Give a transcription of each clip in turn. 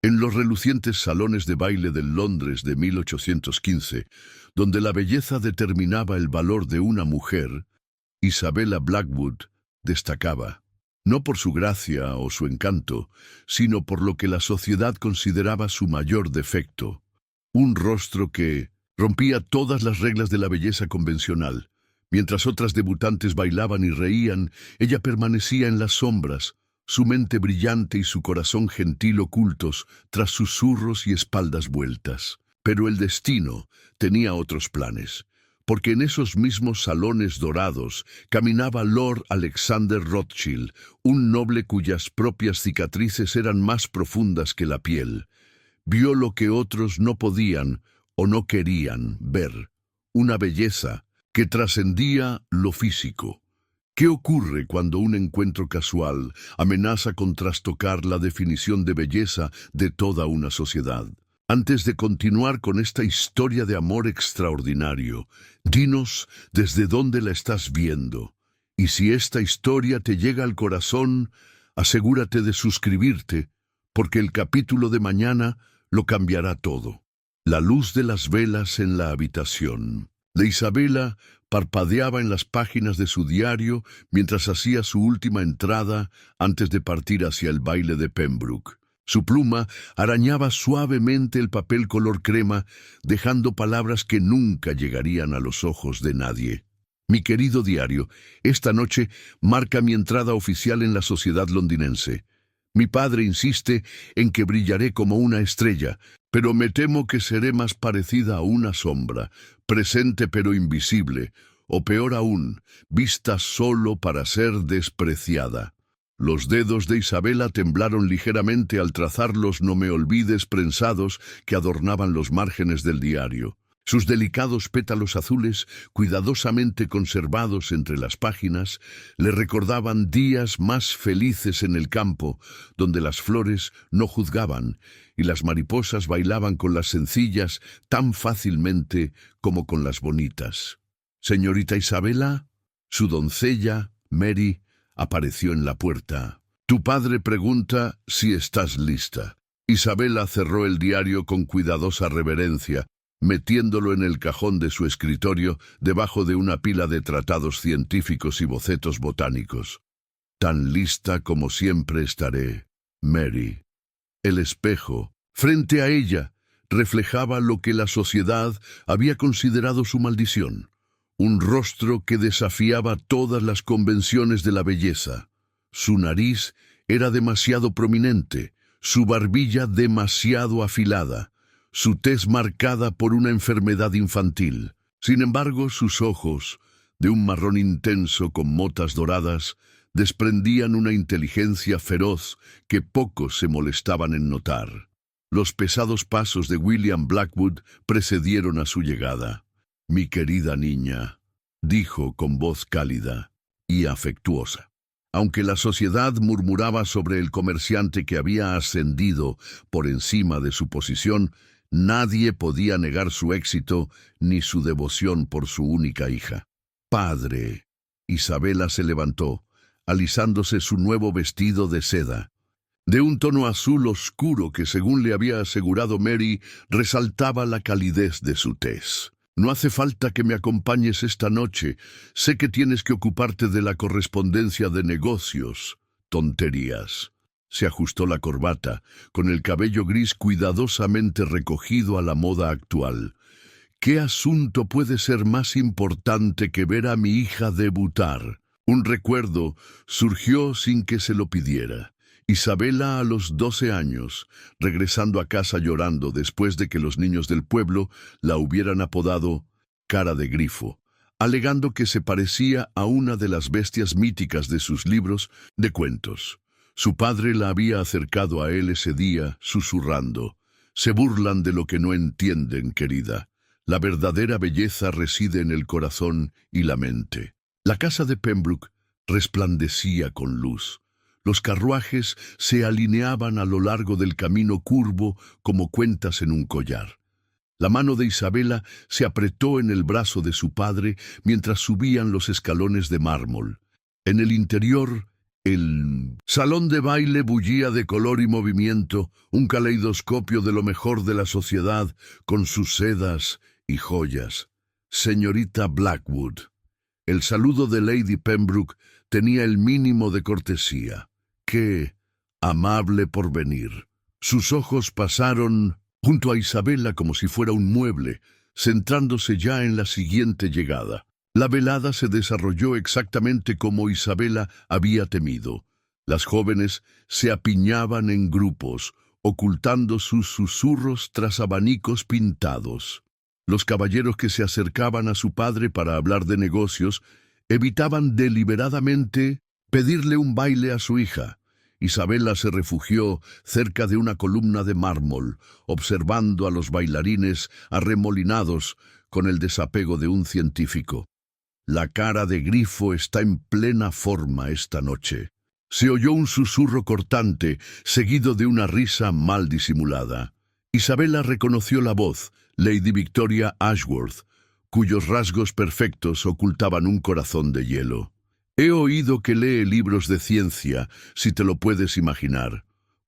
En los relucientes salones de baile del Londres de 1815, donde la belleza determinaba el valor de una mujer, Isabella Blackwood destacaba, no por su gracia o su encanto, sino por lo que la sociedad consideraba su mayor defecto, un rostro que rompía todas las reglas de la belleza convencional. Mientras otras debutantes bailaban y reían, ella permanecía en las sombras, su mente brillante y su corazón gentil ocultos tras susurros y espaldas vueltas. Pero el destino tenía otros planes, porque en esos mismos salones dorados caminaba Lord Alexander Rothschild, un noble cuyas propias cicatrices eran más profundas que la piel. Vio lo que otros no podían o no querían ver, una belleza que trascendía lo físico. ¿Qué ocurre cuando un encuentro casual amenaza con trastocar la definición de belleza de toda una sociedad? Antes de continuar con esta historia de amor extraordinario, dinos desde dónde la estás viendo. Y si esta historia te llega al corazón, asegúrate de suscribirte, porque el capítulo de mañana lo cambiará todo. La luz de las velas en la habitación de Isabella parpadeaba en las páginas de su diario mientras hacía su última entrada antes de partir hacia el baile de Pembroke. Su pluma arañaba suavemente el papel color crema, dejando palabras que nunca llegarían a los ojos de nadie. Mi querido diario, esta noche marca mi entrada oficial en la sociedad londinense. Mi padre insiste en que brillaré como una estrella, pero me temo que seré más parecida a una sombra, presente pero invisible, o peor aún, vista solo para ser despreciada. Los dedos de Isabella temblaron ligeramente al trazar los no me olvides prensados que adornaban los márgenes del diario. Sus delicados pétalos azules, cuidadosamente conservados entre las páginas, le recordaban días más felices en el campo, donde las flores no juzgaban y las mariposas bailaban con las sencillas tan fácilmente como con las bonitas. «Señorita Isabella», su doncella, Mary, apareció en la puerta. «Tu padre pregunta si estás lista». Isabella cerró el diario con cuidadosa reverencia, metiéndolo en el cajón de su escritorio debajo de una pila de tratados científicos y bocetos botánicos. «Tan lista como siempre estaré, Mary». El espejo, frente a ella, reflejaba lo que la sociedad había considerado su maldición, un rostro que desafiaba todas las convenciones de la belleza. Su nariz era demasiado prominente, su barbilla demasiado afilada, su tez marcada por una enfermedad infantil. Sin embargo, sus ojos, de un marrón intenso con motas doradas, desprendían una inteligencia feroz que pocos se molestaban en notar. Los pesados pasos de William Blackwood precedieron a su llegada. «Mi querida niña», dijo con voz cálida y afectuosa. Aunque la sociedad murmuraba sobre el comerciante que había ascendido por encima de su posición, nadie podía negar su éxito ni su devoción por su única hija. «Padre». Isabella se levantó, alisándose su nuevo vestido de seda, de un tono azul oscuro que, según le había asegurado Mary, resaltaba la calidez de su tez. «No hace falta que me acompañes esta noche. Sé que tienes que ocuparte de la correspondencia de negocios». «Tonterías». Se ajustó la corbata, con el cabello gris cuidadosamente recogido a la moda actual. «¿Qué asunto puede ser más importante que ver a mi hija debutar?» Un recuerdo surgió sin que se lo pidiera. Isabella, a los 12 años, regresando a casa llorando después de que los niños del pueblo la hubieran apodado «cara de grifo», alegando que se parecía a una de las bestias míticas de sus libros de cuentos. Su padre la había acercado a él ese día, susurrando: «Se burlan de lo que no entienden, querida. La verdadera belleza reside en el corazón y la mente». La casa de Pembroke resplandecía con luz. Los carruajes se alineaban a lo largo del camino curvo como cuentas en un collar. La mano de Isabella se apretó en el brazo de su padre mientras subían los escalones de mármol. En el interior, El salón de baile bullía de color y movimiento, un caleidoscopio de lo mejor de la sociedad, con sus sedas y joyas. Señorita Blackwood. El saludo de Lady Pembroke tenía el mínimo de cortesía. ¡Qué amable porvenir! Sus ojos pasaron junto a Isabela como si fuera un mueble, centrándose ya en la siguiente llegada. La velada se desarrolló exactamente como Isabela había temido. Las jóvenes se apiñaban en grupos, ocultando sus susurros tras abanicos pintados. Los caballeros que se acercaban a su padre para hablar de negocios evitaban deliberadamente pedirle un baile a su hija. Isabela se refugió cerca de una columna de mármol, observando a los bailarines arremolinados con el desapego de un científico. La cara de Grifo está en plena forma esta noche. Se oyó un susurro cortante, seguido de una risa mal disimulada. Isabela reconoció la voz, Lady Victoria Ashworth, cuyos rasgos perfectos ocultaban un corazón de hielo. He oído que lee libros de ciencia, si te lo puedes imaginar.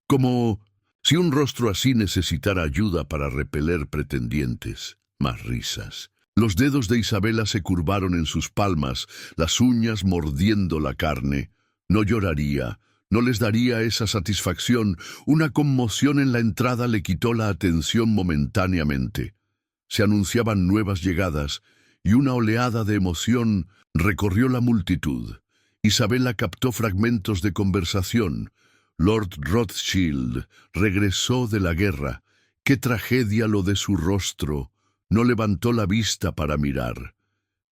Como si un rostro así necesitara ayuda para repeler pretendientes. Más risas. Los dedos de Isabela se curvaron en sus palmas, las uñas mordiendo la carne. No lloraría, no les daría esa satisfacción. Una conmoción en la entrada le quitó la atención momentáneamente. Se anunciaban nuevas llegadas, y una oleada de emoción recorrió la multitud. Isabela captó fragmentos de conversación. Lord Rothschild regresó de la guerra. ¡Qué tragedia lo de su rostro! No levantó la vista para mirar.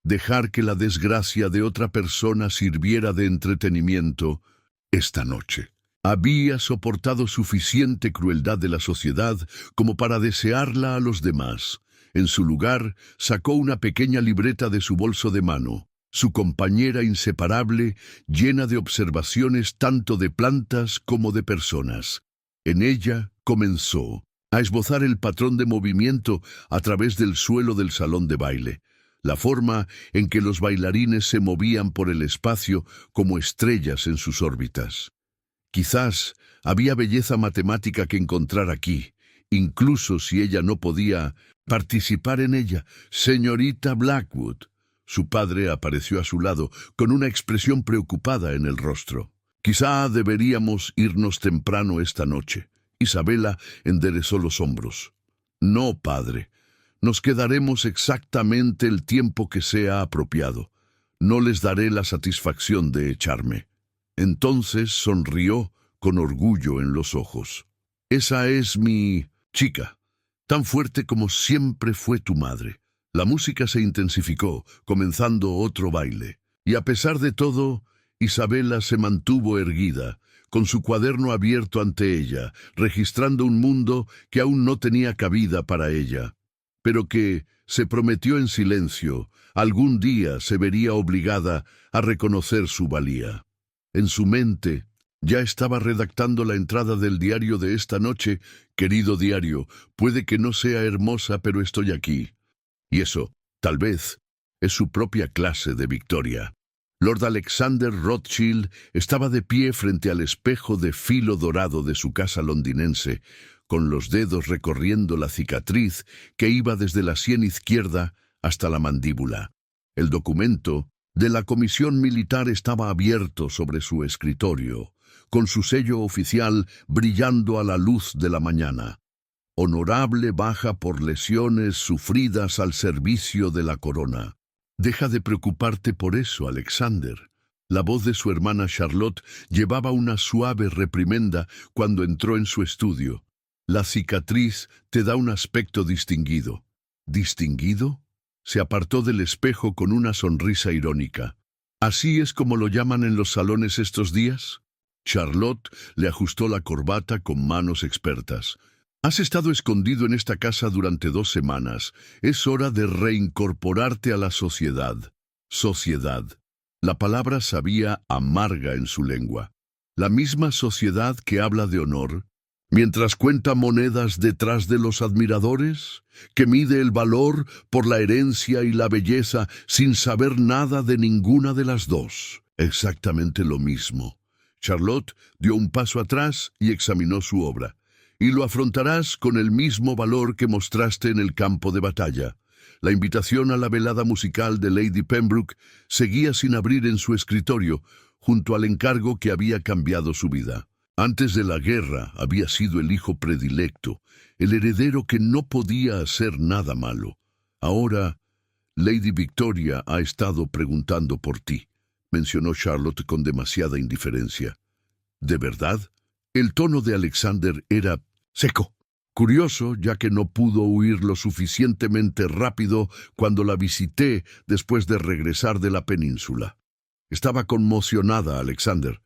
Dejar que la desgracia de otra persona sirviera de entretenimiento esta noche. Había soportado suficiente crueldad de la sociedad como para desearla a los demás. En su lugar, sacó una pequeña libreta de su bolso de mano, su compañera inseparable, llena de observaciones tanto de plantas como de personas. En ella comenzó a esbozar el patrón de movimiento a través del suelo del salón de baile, la forma en que los bailarines se movían por el espacio como estrellas en sus órbitas. Quizás había belleza matemática que encontrar aquí, incluso si ella no podía participar en ella. Señorita Blackwood. Su padre apareció a su lado, con una expresión preocupada en el rostro. Quizá deberíamos irnos temprano esta noche. Isabela enderezó los hombros. No, padre. Nos quedaremos exactamente el tiempo que sea apropiado. No les daré la satisfacción de echarme. Entonces sonrió con orgullo en los ojos. Esa es mi chica, tan fuerte como siempre fue tu madre. La música se intensificó, comenzando otro baile. Y a pesar de todo, Isabela se mantuvo erguida, con su cuaderno abierto ante ella, registrando un mundo que aún no tenía cabida para ella, pero que, se prometió en silencio, algún día se vería obligada a reconocer su valía. En su mente, ya estaba redactando la entrada del diario de esta noche. Querido diario, puede que no sea hermosa, pero estoy aquí. Y eso, tal vez, es su propia clase de victoria. Lord Alexander Rothschild estaba de pie frente al espejo de filo dorado de su casa londinense, con los dedos recorriendo la cicatriz que iba desde la sien izquierda hasta la mandíbula. El documento de la comisión militar estaba abierto sobre su escritorio, con su sello oficial brillando a la luz de la mañana. Honorable baja por lesiones sufridas al servicio de la corona. Deja de preocuparte por eso, Alexander. La voz de su hermana Charlotte llevaba una suave reprimenda cuando entró en su estudio. La cicatriz te da un aspecto distinguido. ¿Distinguido? Se apartó del espejo con una sonrisa irónica. ¿Así es como lo llaman en los salones estos días? Charlotte le ajustó la corbata con manos expertas. Has estado escondido en esta casa durante 2 semanas. Es hora de reincorporarte a la sociedad. Sociedad. La palabra sabía amarga en su lengua. La misma sociedad que habla de honor, mientras cuenta monedas detrás de los admiradores, que mide el valor por la herencia y la belleza sin saber nada de ninguna de las dos. Exactamente lo mismo. Charlotte dio un paso atrás y examinó su obra. Y lo afrontarás con el mismo valor que mostraste en el campo de batalla. La invitación a la velada musical de Lady Pembroke seguía sin abrir en su escritorio, junto al encargo que había cambiado su vida. Antes de la guerra había sido el hijo predilecto, el heredero que no podía hacer nada malo. Ahora, Lady Victoria ha estado preguntando por ti, mencionó Charlotte con demasiada indiferencia. ¿De verdad? El tono de Alexander era seco. Curioso, ya que no pudo huir lo suficientemente rápido cuando la visité después de regresar de la península. Estaba conmocionada, Alexander.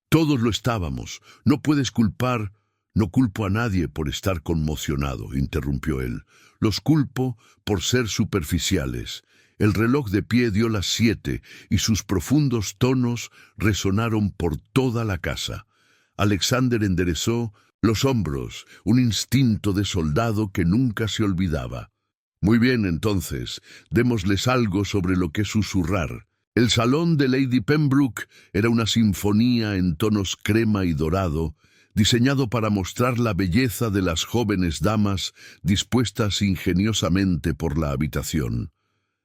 Todos lo estábamos. No puedes culpar. No culpo a nadie por estar conmocionado, interrumpió él. Los culpo por ser superficiales. El reloj de pie dio las 7 y sus profundos tonos resonaron por toda la casa. Alexander enderezó los hombros, un instinto de soldado que nunca se olvidaba. Muy bien, entonces, démosles algo sobre lo que susurrar. El salón de Lady Pembroke era una sinfonía en tonos crema y dorado, diseñado para mostrar la belleza de las jóvenes damas dispuestas ingeniosamente por la habitación.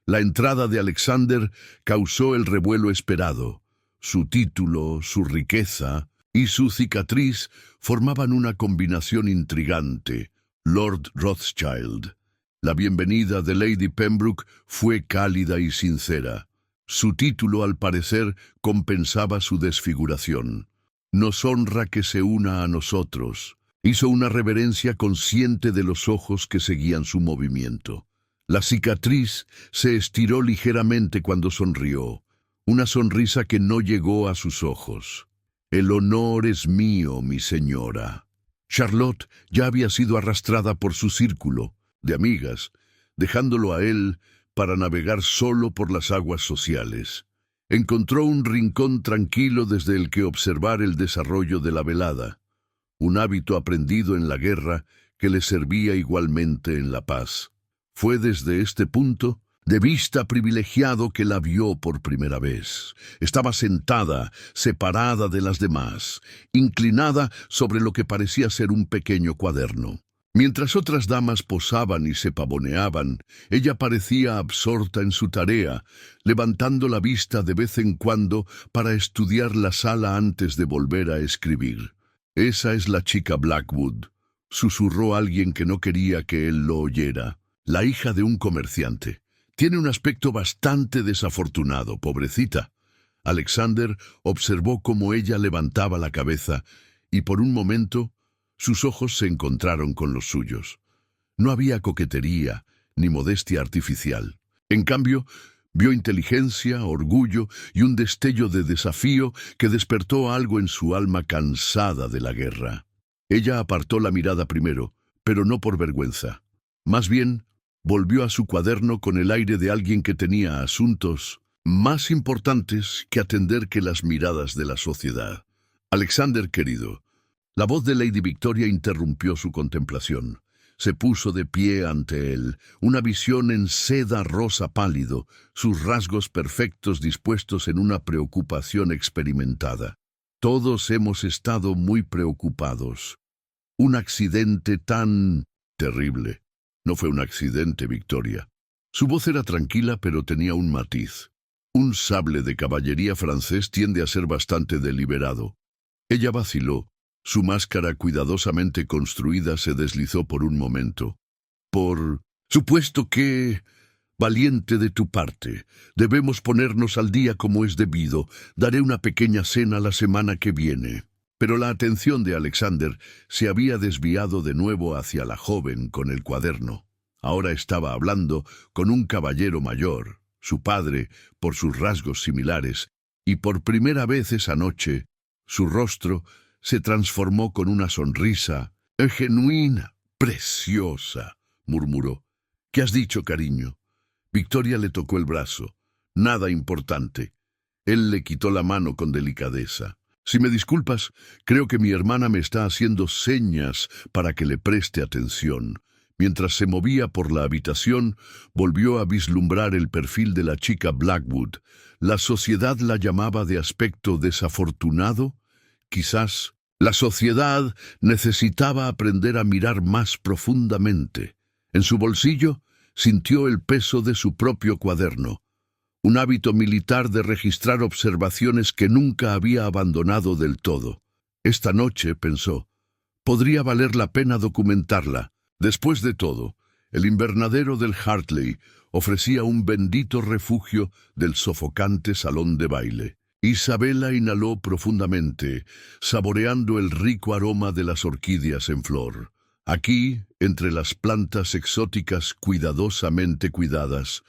La entrada de Alexander causó el revuelo esperado. Su título, su riqueza y su cicatriz formaban una combinación intrigante. Lord Rothschild. La bienvenida de Lady Pembroke fue cálida y sincera. Su título, al parecer, compensaba su desfiguración. Nos honra que se una a nosotros. Hizo una reverencia consciente de los ojos que seguían su movimiento. La cicatriz se estiró ligeramente cuando sonrió, una sonrisa que no llegó a sus ojos. El honor es mío, mi señora. Charlotte ya había sido arrastrada por su círculo de amigas, dejándolo a él para navegar solo por las aguas sociales. Encontró un rincón tranquilo desde el que observar el desarrollo de la velada, un hábito aprendido en la guerra que le servía igualmente en la paz. Fue desde este punto de vista privilegiado que la vio por primera vez. Estaba sentada, separada de las demás, inclinada sobre lo que parecía ser un pequeño cuaderno. Mientras otras damas posaban y se pavoneaban, ella parecía absorta en su tarea, levantando la vista de vez en cuando para estudiar la sala antes de volver a escribir. «Esa es la chica Blackwood», susurró alguien que no quería que él lo oyera. «La hija de un comerciante. Tiene un aspecto bastante desafortunado, pobrecita». Alexander observó cómo ella levantaba la cabeza y por un momento sus ojos se encontraron con los suyos. No había coquetería ni modestia artificial. En cambio, vio inteligencia, orgullo y un destello de desafío que despertó algo en su alma cansada de la guerra. Ella apartó la mirada primero, pero no por vergüenza. Más bien, volvió a su cuaderno con el aire de alguien que tenía asuntos más importantes que atender que las miradas de la sociedad. «Alexander, querido». La voz de Lady Victoria interrumpió su contemplación. Se puso de pie ante él, una visión en seda rosa pálido, sus rasgos perfectos dispuestos en una preocupación experimentada. «Todos hemos estado muy preocupados. Un accidente tan terrible». «No fue un accidente, Victoria». Su voz era tranquila, pero tenía un matiz. Un sable de caballería francés tiende a ser bastante deliberado. Ella vaciló. Su máscara cuidadosamente construida se deslizó por un momento. «Por supuesto que... valiente de tu parte. Debemos ponernos al día como es debido. Daré una pequeña cena la semana que viene». Pero la atención de Alexander se había desviado de nuevo hacia la joven con el cuaderno. Ahora estaba hablando con un caballero mayor, su padre, por sus rasgos similares, y por primera vez esa noche, su rostro se transformó con una sonrisa genuina, preciosa, murmuró. «¿Qué has dicho, cariño?» Victoria le tocó el brazo. «Nada importante». Él le quitó la mano con delicadeza. «Si me disculpas, creo que mi hermana me está haciendo señas para que le preste atención». Mientras se movía por la habitación, volvió a vislumbrar el perfil de la chica Blackwood. La sociedad la llamaba de aspecto desafortunado, Quizás la sociedad necesitaba aprender a mirar más profundamente. En su bolsillo sintió el peso de su propio cuaderno, un hábito militar de registrar observaciones que nunca había abandonado del todo. Esta noche, pensó, podría valer la pena documentarla. Después de todo, el invernadero del Hartley ofrecía un bendito refugio del sofocante salón de baile. Isabela inhaló profundamente, saboreando el rico aroma de las orquídeas en flor. Aquí, entre las plantas exóticas cuidadosamente cuidadas,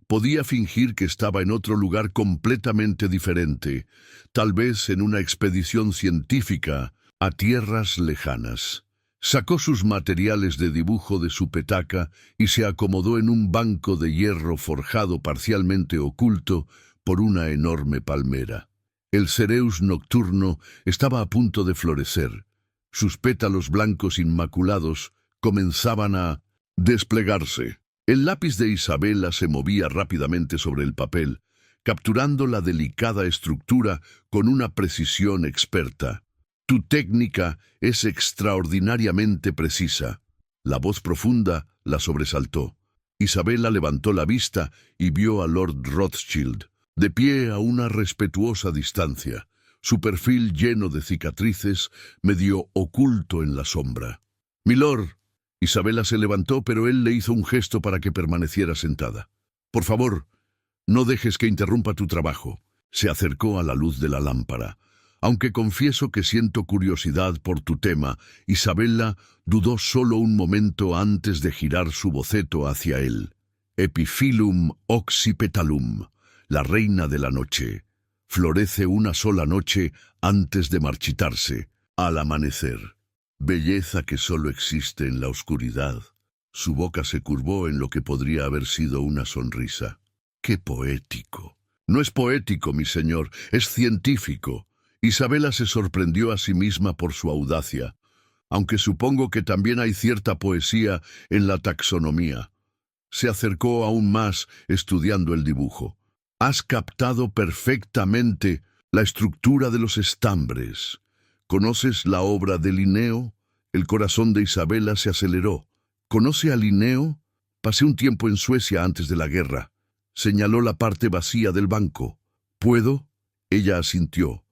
podía fingir que estaba en otro lugar completamente diferente, tal vez en una expedición científica a tierras lejanas. Sacó sus materiales de dibujo de su petaca y se acomodó en un banco de hierro forjado parcialmente oculto por una enorme palmera. El cereus nocturno estaba a punto de florecer. Sus pétalos blancos inmaculados comenzaban a desplegarse. El lápiz de Isabela se movía rápidamente sobre el papel, capturando la delicada estructura con una precisión experta. Tu técnica es extraordinariamente precisa. La voz profunda la sobresaltó. Isabela levantó la vista y vio a Lord Rothschild, de pie a una respetuosa distancia, su perfil lleno de cicatrices, medio oculto en la sombra. «Milord». Isabela se levantó, pero él le hizo un gesto para que permaneciera sentada. «Por favor, no dejes que interrumpa tu trabajo». Se acercó a la luz de la lámpara. «Aunque confieso que siento curiosidad por tu tema», Isabela dudó solo un momento antes de girar su boceto hacia él. «Epiphyllum oxypetalum, la reina de la noche. Florece una sola noche antes de marchitarse, al amanecer. Belleza que solo existe en la oscuridad». Su boca se curvó en lo que podría haber sido una sonrisa. «¡Qué poético!». «No es poético, mi señor, es científico». Isabela se sorprendió a sí misma por su audacia, aunque supongo que también hay cierta poesía en la taxonomía. Se acercó aún más, estudiando el dibujo. «Has captado perfectamente la estructura de los estambres. ¿Conoces la obra de Linneo?». El corazón de Isabela se aceleró. «¿Conoce a Linneo? Pasé un tiempo en Suecia antes de la guerra». Señaló la parte vacía del banco. «¿Puedo?». Ella asintió,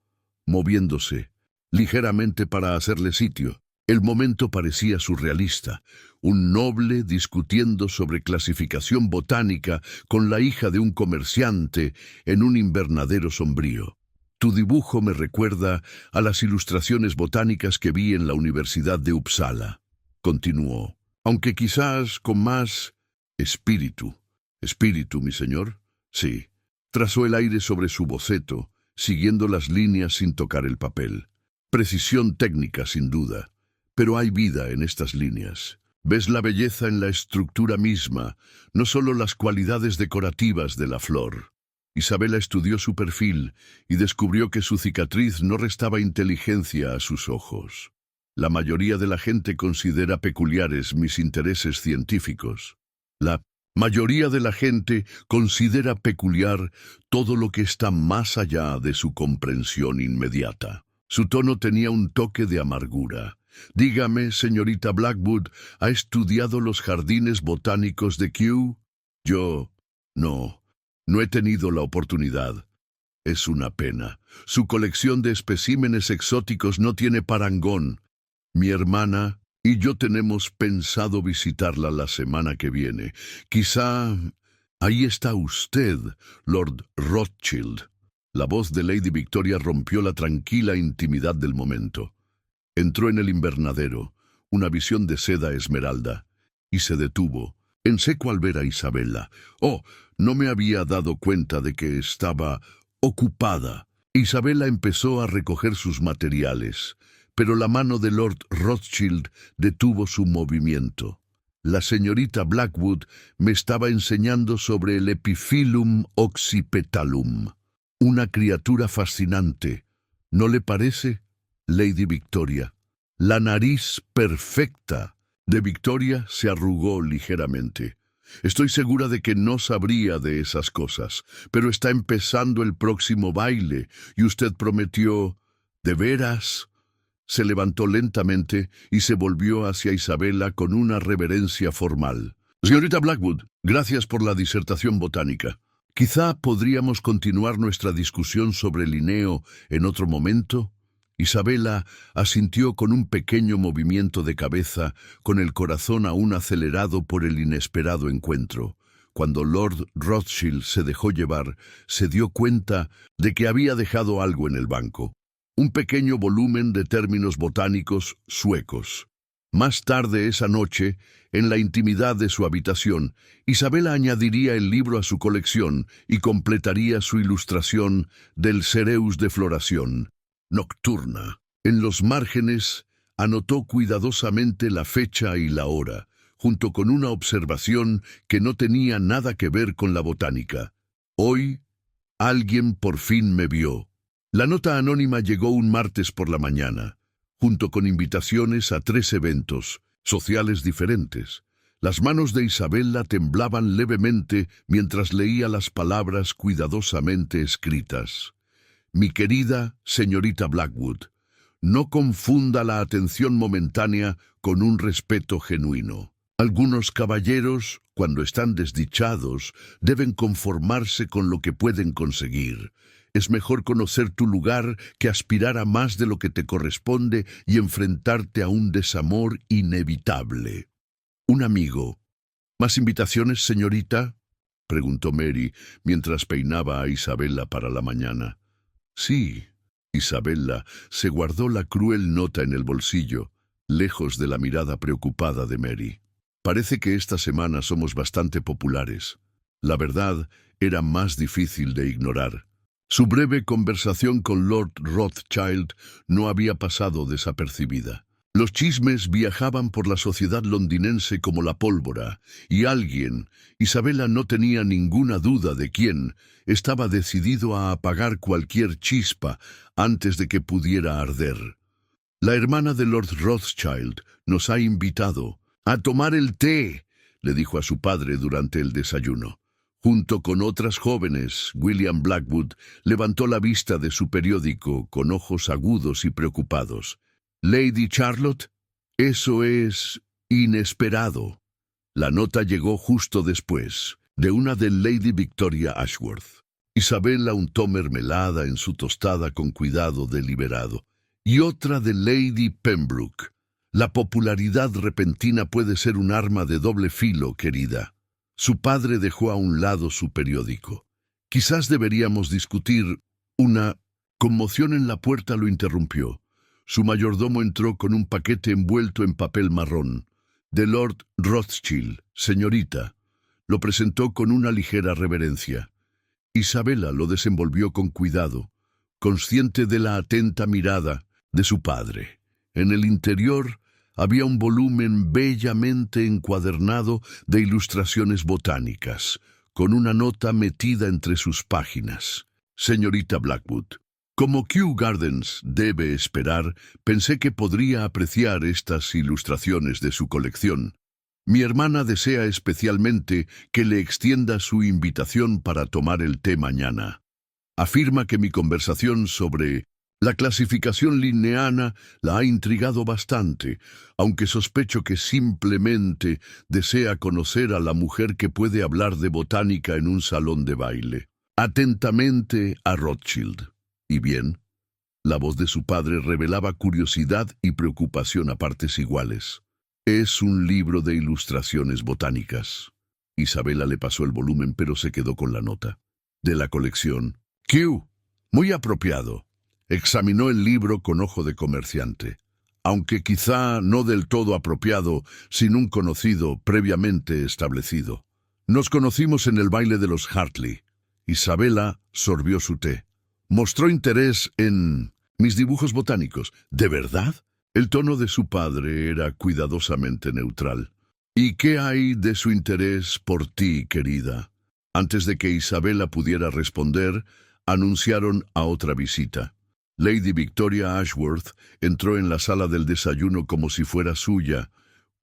moviéndose ligeramente para hacerle sitio. El momento parecía surrealista. Un noble discutiendo sobre clasificación botánica con la hija de un comerciante en un invernadero sombrío. «Tu dibujo me recuerda a las ilustraciones botánicas que vi en la Universidad de Uppsala», continuó, «aunque quizás con más espíritu». «¿Espíritu, mi señor?». «Sí». Trazó el aire sobre su boceto, siguiendo las líneas sin tocar el papel. «Precisión técnica, sin duda. Pero hay vida en estas líneas. Ves la belleza en la estructura misma, no solo las cualidades decorativas de la flor». Isabela estudió su perfil y descubrió que su cicatriz no restaba inteligencia a sus ojos. «La mayoría de la gente considera peculiares mis intereses científicos. La mayoría de la gente considera peculiar todo lo que está más allá de su comprensión inmediata». Su tono tenía un toque de amargura. «Dígame, señorita Blackwood, ¿ha estudiado los jardines botánicos de Kew?». «Yo no he tenido la oportunidad». «Es una pena. Su colección de especímenes exóticos no tiene parangón. Mi hermana y yo tenemos pensado visitarla la semana que viene. Quizá...». «Ahí está usted, Lord Rothschild». La voz de Lady Victoria rompió la tranquila intimidad del momento. Entró en el invernadero, una visión de seda esmeralda, y se detuvo, en seco al ver a Isabela. «Oh, no me había dado cuenta de que estaba ocupada». Isabela empezó a recoger sus materiales, pero la mano de Lord Rothschild detuvo su movimiento. «La señorita Blackwood me estaba enseñando sobre el Epiphyllum oxypetalum. Una criatura fascinante, ¿no le parece, Lady Victoria? La nariz perfecta». De Victoria se arrugó ligeramente. «Estoy segura de que no sabría de esas cosas, pero está empezando el próximo baile y usted prometió...». ¿De veras? Se levantó lentamente y se volvió hacia Isabella con una reverencia formal. Señorita Blackwood, gracias por la disertación botánica. Quizá podríamos continuar nuestra discusión sobre Linneo en otro momento. Isabella asintió con un pequeño movimiento de cabeza, con el corazón aún acelerado por el inesperado encuentro. Cuando Lord Rothschild se dejó llevar, se dio cuenta de que había dejado algo en el banco. Un pequeño volumen de términos botánicos suecos. Más tarde esa noche, en la intimidad de su habitación, Isabella añadiría el libro a su colección y completaría su ilustración del Cereus de floración nocturna. En los márgenes anotó cuidadosamente la fecha y la hora, junto con una observación que no tenía nada que ver con la botánica. Hoy, alguien por fin me vio. La nota anónima llegó un martes por la mañana, junto con invitaciones a 3 eventos sociales diferentes. Las manos de Isabella temblaban levemente mientras leía las palabras cuidadosamente escritas. Mi querida señorita Blackwood, no confunda la atención momentánea con un respeto genuino. Algunos caballeros, cuando están desdichados, deben conformarse con lo que pueden conseguir. Es mejor conocer tu lugar que aspirar a más de lo que te corresponde y enfrentarte a un desamor inevitable. Un amigo. ¿Más invitaciones, señorita?, preguntó Mary mientras peinaba a Isabella para la mañana. Sí. Isabella se guardó la cruel nota en el bolsillo, lejos de la mirada preocupada de Mary. Parece que esta semana somos bastante populares. La verdad era más difícil de ignorar. Su breve conversación con Lord Rothschild no había pasado desapercibida. Los chismes viajaban por la sociedad londinense como la pólvora, y alguien, Isabella no tenía ninguna duda de quién, estaba decidido a apagar cualquier chispa antes de que pudiera arder. La hermana de Lord Rothschild nos ha invitado a tomar el té, le dijo a su padre durante el desayuno. Junto con otras jóvenes, William Blackwood levantó la vista de su periódico con ojos agudos y preocupados. Lady Charlotte, eso es inesperado. La nota llegó justo después, de una de Lady Victoria Ashworth. Isabella untó mermelada en su tostada con cuidado deliberado, y otra de Lady Pembroke. La popularidad repentina puede ser un arma de doble filo, querida. Su padre dejó a un lado su periódico. Quizás deberíamos discutir. Una conmoción en la puerta lo interrumpió. Su mayordomo entró con un paquete envuelto en papel marrón. De Lord Rothschild, señorita. Lo presentó con una ligera reverencia. Isabella lo desenvolvió con cuidado, consciente de la atenta mirada de su padre. En el interior había un volumen bellamente encuadernado de ilustraciones botánicas, con una nota metida entre sus páginas. Señorita Blackwood, como Kew Gardens debe esperar, pensé que podría apreciar estas ilustraciones de su colección. Mi hermana desea especialmente que le extienda su invitación para tomar el té mañana. Afirma que mi conversación sobre la clasificación linneana la ha intrigado bastante, aunque sospecho que simplemente desea conocer a la mujer que puede hablar de botánica en un salón de baile. Atentamente a Rothschild. ¿Y bien? La voz de su padre revelaba curiosidad y preocupación a partes iguales. Es un libro de ilustraciones botánicas. Isabella le pasó el volumen, pero se quedó con la nota. De la colección. Kew, muy apropiado. Examinó el libro con ojo de comerciante, aunque quizá no del todo apropiado sin un conocido previamente establecido. Nos conocimos en el baile de los Hartley. Isabella sorbió su té. Mostró interés en mis dibujos botánicos. ¿De verdad? El tono de su padre era cuidadosamente neutral. ¿Y qué hay de su interés por ti, querida? Antes de que Isabella pudiera responder, anunciaron a otra visita. Lady Victoria Ashworth entró en la sala del desayuno como si fuera suya,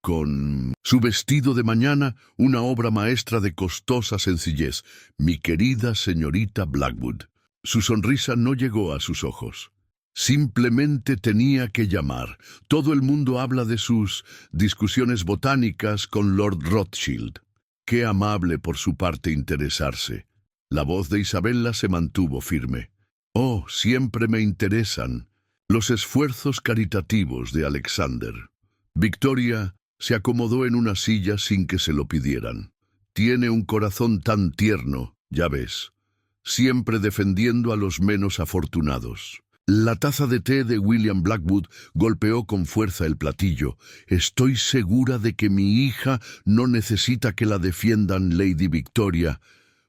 con su vestido de mañana, una obra maestra de costosa sencillez. Mi querida señorita Blackwood. Su sonrisa no llegó a sus ojos. Simplemente tenía que llamar. Todo el mundo habla de sus discusiones botánicas con Lord Rothschild. Qué amable por su parte interesarse. La voz de Isabella se mantuvo firme. Oh, siempre me interesan los esfuerzos caritativos de Alexander. Victoria se acomodó en una silla sin que se lo pidieran. Tiene un corazón tan tierno, ya ves, siempre defendiendo a los menos afortunados. La taza de té de William Blackwood golpeó con fuerza el platillo. Estoy segura de que mi hija no necesita que la defiendan, Lady Victoria.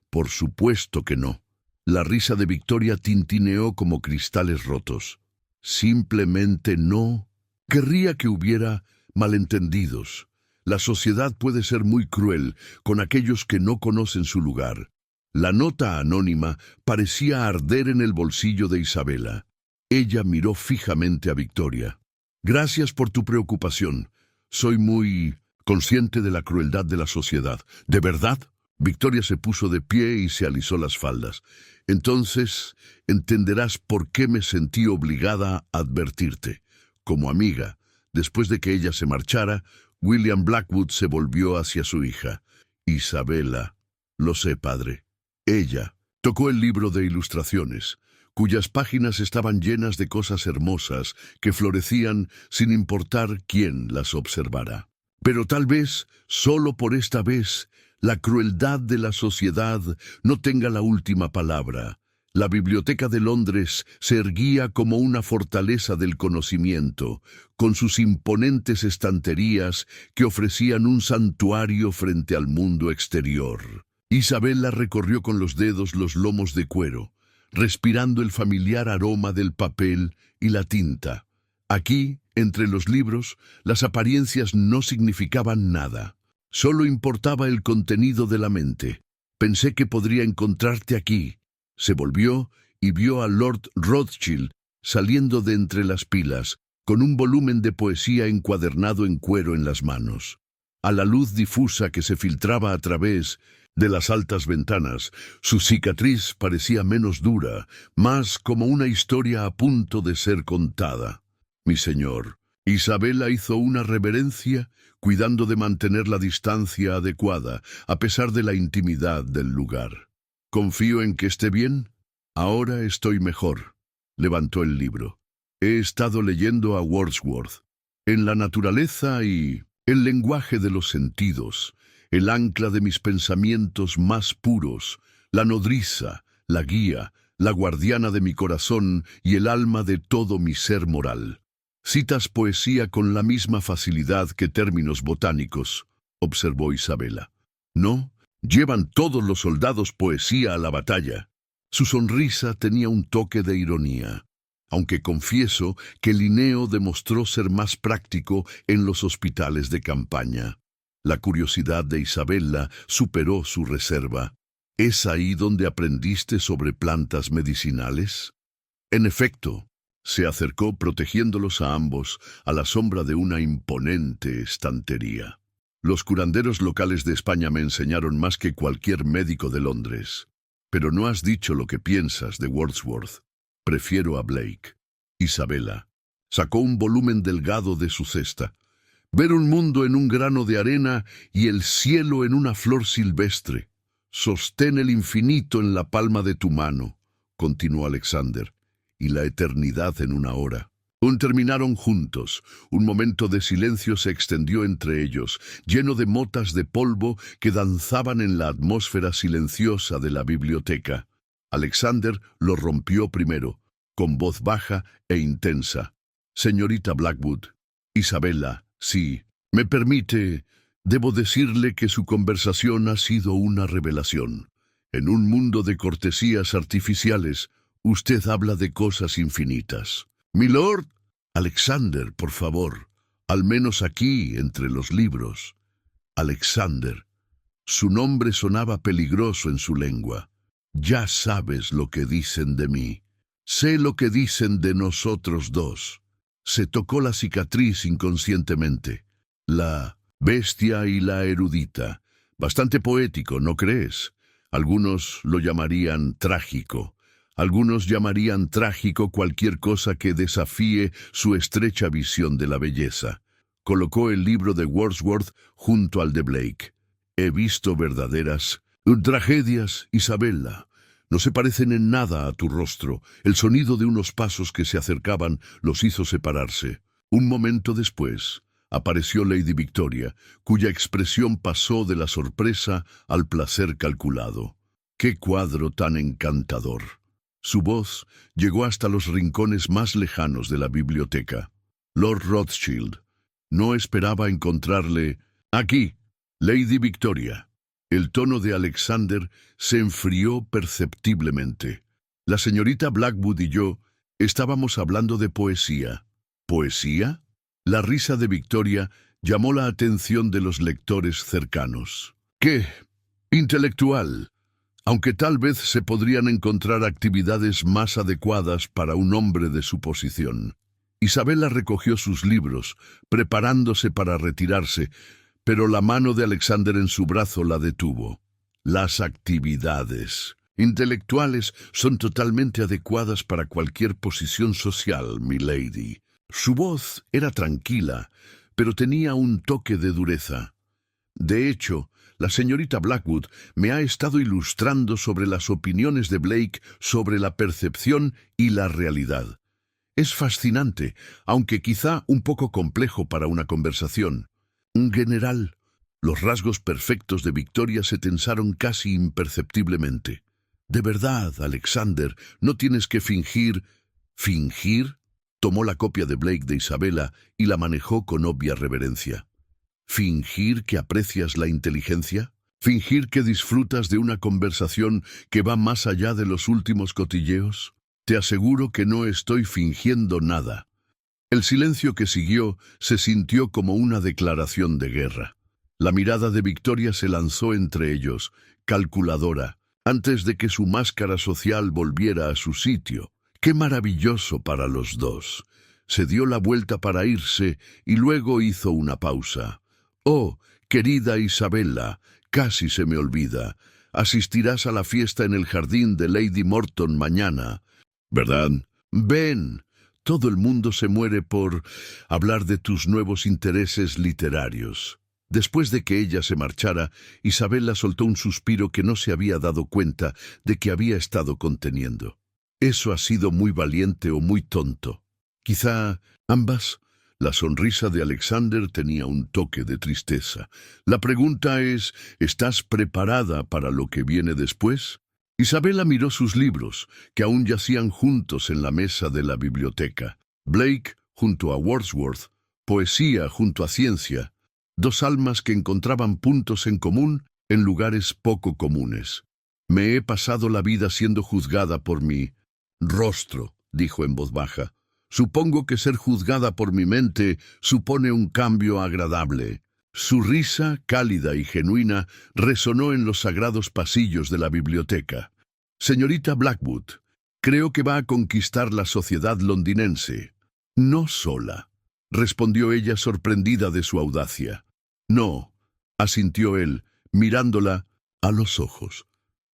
Por supuesto que no. La risa de Victoria tintineó como cristales rotos. Simplemente no. Querría que hubiera malentendidos. La sociedad puede ser muy cruel con aquellos que no conocen su lugar. La nota anónima parecía arder en el bolsillo de Isabella. Ella miró fijamente a Victoria. Gracias por tu preocupación. Soy muy consciente de la crueldad de la sociedad. ¿De verdad? Victoria se puso de pie y se alisó las faldas. Entonces entenderás por qué me sentí obligada a advertirte. Como amiga, después de que ella se marchara, William Blackwood se volvió hacia su hija. Isabella, lo sé, padre. Ella tocó el libro de ilustraciones, cuyas páginas estaban llenas de cosas hermosas que florecían sin importar quién las observara. Pero tal vez, solo por esta vez, la crueldad de la sociedad no tenga la última palabra. La Biblioteca de Londres se erguía como una fortaleza del conocimiento, con sus imponentes estanterías que ofrecían un santuario frente al mundo exterior. Isabella recorrió con los dedos los lomos de cuero, respirando el familiar aroma del papel y la tinta. Aquí, entre los libros, las apariencias no significaban nada. Solo importaba el contenido de la mente. Pensé que podría encontrarte aquí. Se volvió y vio a Lord Rothschild saliendo de entre las pilas, con un volumen de poesía encuadernado en cuero en las manos. A la luz difusa que se filtraba a través de las altas ventanas, su cicatriz parecía menos dura, más como una historia a punto de ser contada. Mi señor, Isabella hizo una reverencia, cuidando de mantener la distancia adecuada, a pesar de la intimidad del lugar. Confío en que esté bien. Ahora estoy mejor. Levantó el libro. He estado leyendo a Wordsworth. En la naturaleza y el lenguaje de los sentidos, el ancla de mis pensamientos más puros, la nodriza, la guía, la guardiana de mi corazón y el alma de todo mi ser moral. Citas poesía con la misma facilidad que términos botánicos, observó Isabella. No, llevan todos los soldados poesía a la batalla. Su sonrisa tenía un toque de ironía, aunque confieso que Linneo demostró ser más práctico en los hospitales de campaña. La curiosidad de Isabella superó su reserva. ¿Es ahí donde aprendiste sobre plantas medicinales? En efecto, se acercó protegiéndolos a ambos a la sombra de una imponente estantería. Los curanderos locales de España me enseñaron más que cualquier médico de Londres. Pero no has dicho lo que piensas de Wordsworth. Prefiero a Blake. Isabella sacó un volumen delgado de su cesta. Ver un mundo en un grano de arena y el cielo en una flor silvestre. Sostén el infinito en la palma de tu mano, continuó Alexander, y la eternidad en una hora. Terminaron juntos. Un momento de silencio se extendió entre ellos, lleno de motas de polvo que danzaban en la atmósfera silenciosa de la biblioteca. Alexander lo rompió primero, con voz baja e intensa. Señorita Blackwood, Isabella, si me permite, debo decirle que su conversación ha sido una revelación. En un mundo de cortesías artificiales, usted habla de cosas infinitas. Milord, Alexander, por favor, al menos aquí, entre los libros. Alexander. Su nombre sonaba peligroso en su lengua. Ya sabes lo que dicen de mí. Sé lo que dicen de nosotros dos. Se tocó la cicatriz inconscientemente. La bestia y la erudita. Bastante poético, ¿no crees? Algunos lo llamarían trágico. Algunos llamarían trágico cualquier cosa que desafíe su estrecha visión de la belleza. Colocó el libro de Wordsworth junto al de Blake. He visto verdaderas tragedias, Isabella. No se parecen en nada a tu rostro. El sonido de unos pasos que se acercaban los hizo separarse. Un momento después, apareció Lady Victoria, cuya expresión pasó de la sorpresa al placer calculado. ¡Qué cuadro tan encantador! Su voz llegó hasta los rincones más lejanos de la biblioteca. Lord Rothschild no esperaba encontrarle aquí, Lady Victoria. El tono de Alexander se enfrió perceptiblemente. La señorita Blackwood y yo estábamos hablando de poesía. ¿Poesía? La risa de Victoria llamó la atención de los lectores cercanos. ¡Qué intelectual! Aunque tal vez se podrían encontrar actividades más adecuadas para un hombre de su posición. Isabella recogió sus libros, preparándose para retirarse, pero la mano de Alexander en su brazo la detuvo. Las actividades intelectuales son totalmente adecuadas para cualquier posición social, milady. Su voz era tranquila, pero tenía un toque de dureza. De hecho, la señorita Blackwood me ha estado ilustrando sobre las opiniones de Blake sobre la percepción y la realidad. Es fascinante, aunque quizá un poco complejo para una conversación. Un general. Los rasgos perfectos de Victoria se tensaron casi imperceptiblemente. De verdad, Alexander, no tienes que fingir. ¿Fingir? Tomó la copia de Blake de Isabella y la manejó con obvia reverencia. ¿Fingir que aprecias la inteligencia? ¿Fingir que disfrutas de una conversación que va más allá de los últimos cotilleos? Te aseguro que no estoy fingiendo nada. El silencio que siguió se sintió como una declaración de guerra. La mirada de Victoria se lanzó entre ellos, calculadora, antes de que su máscara social volviera a su sitio. ¡Qué maravilloso para los dos! Se dio la vuelta para irse y luego hizo una pausa. «Oh, querida Isabella, casi se me olvida. Asistirás a la fiesta en el jardín de Lady Morton mañana, ¿verdad? Ven, todo el mundo se muere por hablar de tus nuevos intereses literarios». Después de que ella se marchara, Isabella soltó un suspiro que no se había dado cuenta de que había estado conteniendo. Eso ha sido muy valiente o muy tonto. Quizá ambas. La sonrisa de Alexander tenía un toque de tristeza. La pregunta es, ¿estás preparada para lo que viene después? Isabella miró sus libros, que aún yacían juntos en la mesa de la biblioteca. Blake junto a Wordsworth, poesía junto a ciencia. Dos almas que encontraban puntos en común en lugares poco comunes. Me he pasado la vida siendo juzgada por mi rostro, dijo en voz baja. Supongo que ser juzgada por mi mente supone un cambio agradable. Su risa, cálida y genuina, resonó en los sagrados pasillos de la biblioteca. Señorita Blackwood, creo que va a conquistar la sociedad londinense. No sola, respondió ella sorprendida de su audacia. No, asintió él, mirándola a los ojos.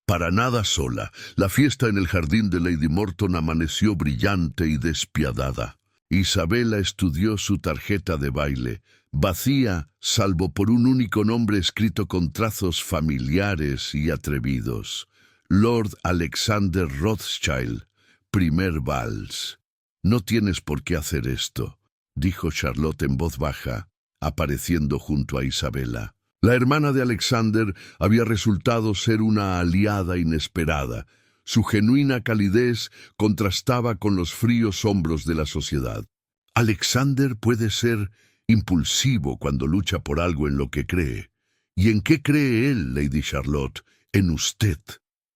Para nada sola. La fiesta en el jardín de Lady Morton amaneció brillante y despiadada. Isabella estudió su tarjeta de baile, vacía salvo por un único nombre escrito con trazos familiares y atrevidos. Lord Alexander Rothschild, primer vals. No tienes por qué hacer esto, dijo Charlotte en voz baja, apareciendo junto a Isabella. La hermana de Alexander había resultado ser una aliada inesperada. Su genuina calidez contrastaba con los fríos hombros de la sociedad. Alexander puede ser impulsivo cuando lucha por algo en lo que cree. ¿Y en qué cree él, Lady Charlotte? En usted.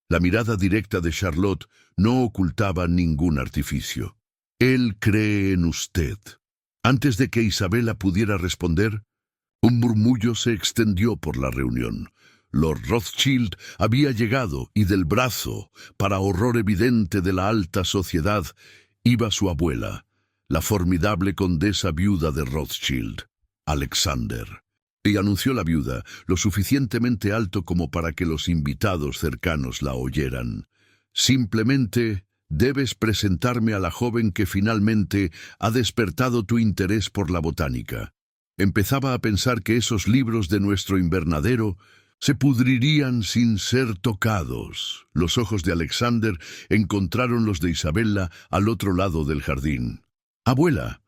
La mirada directa de Charlotte no ocultaba ningún artificio. Él cree en usted. Antes de que Isabella pudiera responder, un murmullo se extendió por la reunión. Lord Rothschild había llegado y del brazo, para horror evidente de la alta sociedad, iba su abuela, la formidable condesa viuda de Rothschild, Alexander. Y anunció la viuda, lo suficientemente alto como para que los invitados cercanos la oyeran. Simplemente Debes presentarme a la joven que finalmente ha despertado tu interés por la botánica. Empezaba a pensar que esos libros de nuestro invernadero se pudrirían sin ser tocados. Los ojos de Alexander encontraron los de Isabella al otro lado del jardín. «Abuela,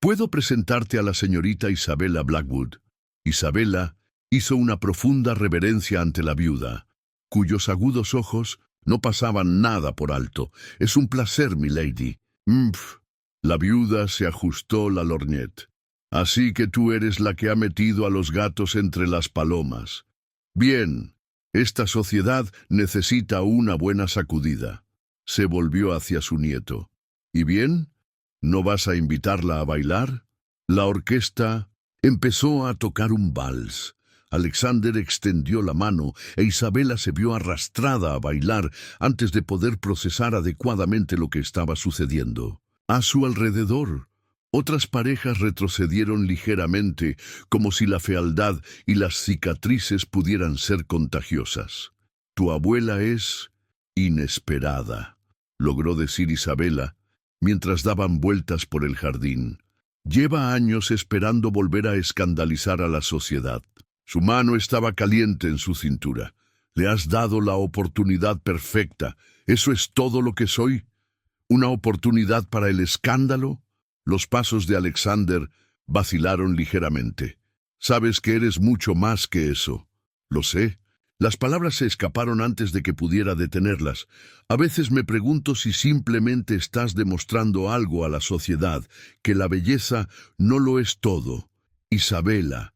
¿puedo presentarte a la señorita Isabella Blackwood?» Isabella hizo una profunda reverencia ante la viuda, cuyos agudos ojos no pasaban nada por alto. «Es un placer, milady». La viuda se ajustó la lorgnette. «Así que tú eres la que ha metido a los gatos entre las palomas. Bien, esta sociedad necesita una buena sacudida». Se volvió hacia su nieto. «¿Y bien? ¿No vas a invitarla a bailar?» La orquesta empezó a tocar un vals. Alexander extendió la mano e Isabella se vio arrastrada a bailar antes de poder procesar adecuadamente lo que estaba sucediendo. A su alrededor, otras parejas retrocedieron ligeramente, como si la fealdad y las cicatrices pudieran ser contagiosas. «Tu abuela es inesperada», logró decir Isabella, mientras daban vueltas por el jardín. «Lleva años esperando volver a escandalizar a la sociedad». Su mano estaba caliente en su cintura. «Le has dado la oportunidad perfecta. ¿Eso es todo lo que soy? ¿Una oportunidad para el escándalo?» Los pasos de Alexander vacilaron ligeramente. «Sabes que eres mucho más que eso». «Lo sé». Las palabras se escaparon antes de que pudiera detenerlas. «A veces me pregunto si simplemente estás demostrando algo a la sociedad, que la belleza no lo es todo». Isabella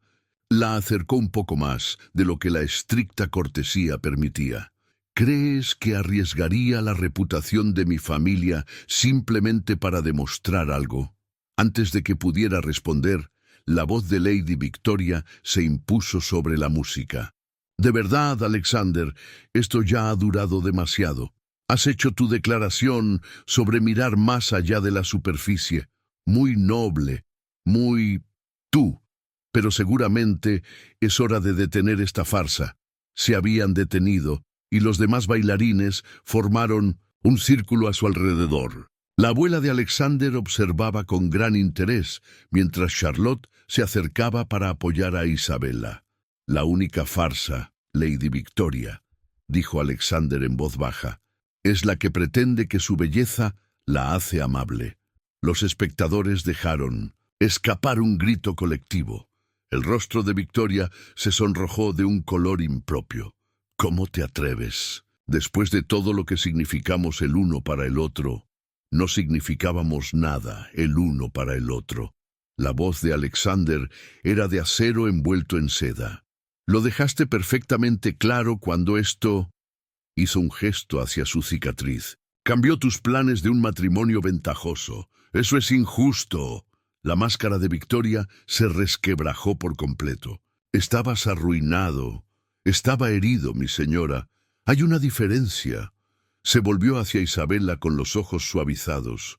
la acercó un poco más de lo que la estricta cortesía permitía. «¿Crees que arriesgaría la reputación de mi familia simplemente para demostrar algo?» Antes de que pudiera responder, la voz de Lady Victoria se impuso sobre la música. «De verdad, Alexander, esto ya ha durado demasiado. Has hecho tu declaración sobre mirar más allá de la superficie. Muy noble, muy tú. Pero seguramente es hora de detener esta farsa». Se habían detenido, y los demás bailarines formaron un círculo a su alrededor. La abuela de Alexander observaba con gran interés, mientras Charlotte se acercaba para apoyar a Isabella. «La única farsa, Lady Victoria», dijo Alexander en voz baja, «es la que pretende que su belleza la hace amable». Los espectadores dejaron escapar un grito colectivo. El rostro de Victoria se sonrojó de un color impropio. «¿Cómo te atreves? Después de todo lo que significamos el uno para el otro, no significábamos nada el uno para el otro». La voz de Alexander era de acero envuelto en seda. «Lo dejaste perfectamente claro cuando esto...» Hizo un gesto hacia su cicatriz. «Cambió tus planes de un matrimonio ventajoso. Eso es injusto». La máscara de Victoria se resquebrajó por completo. «Estabas arruinado. Estaba herido, mi señora. Hay una diferencia». Se volvió hacia Isabella con los ojos suavizados.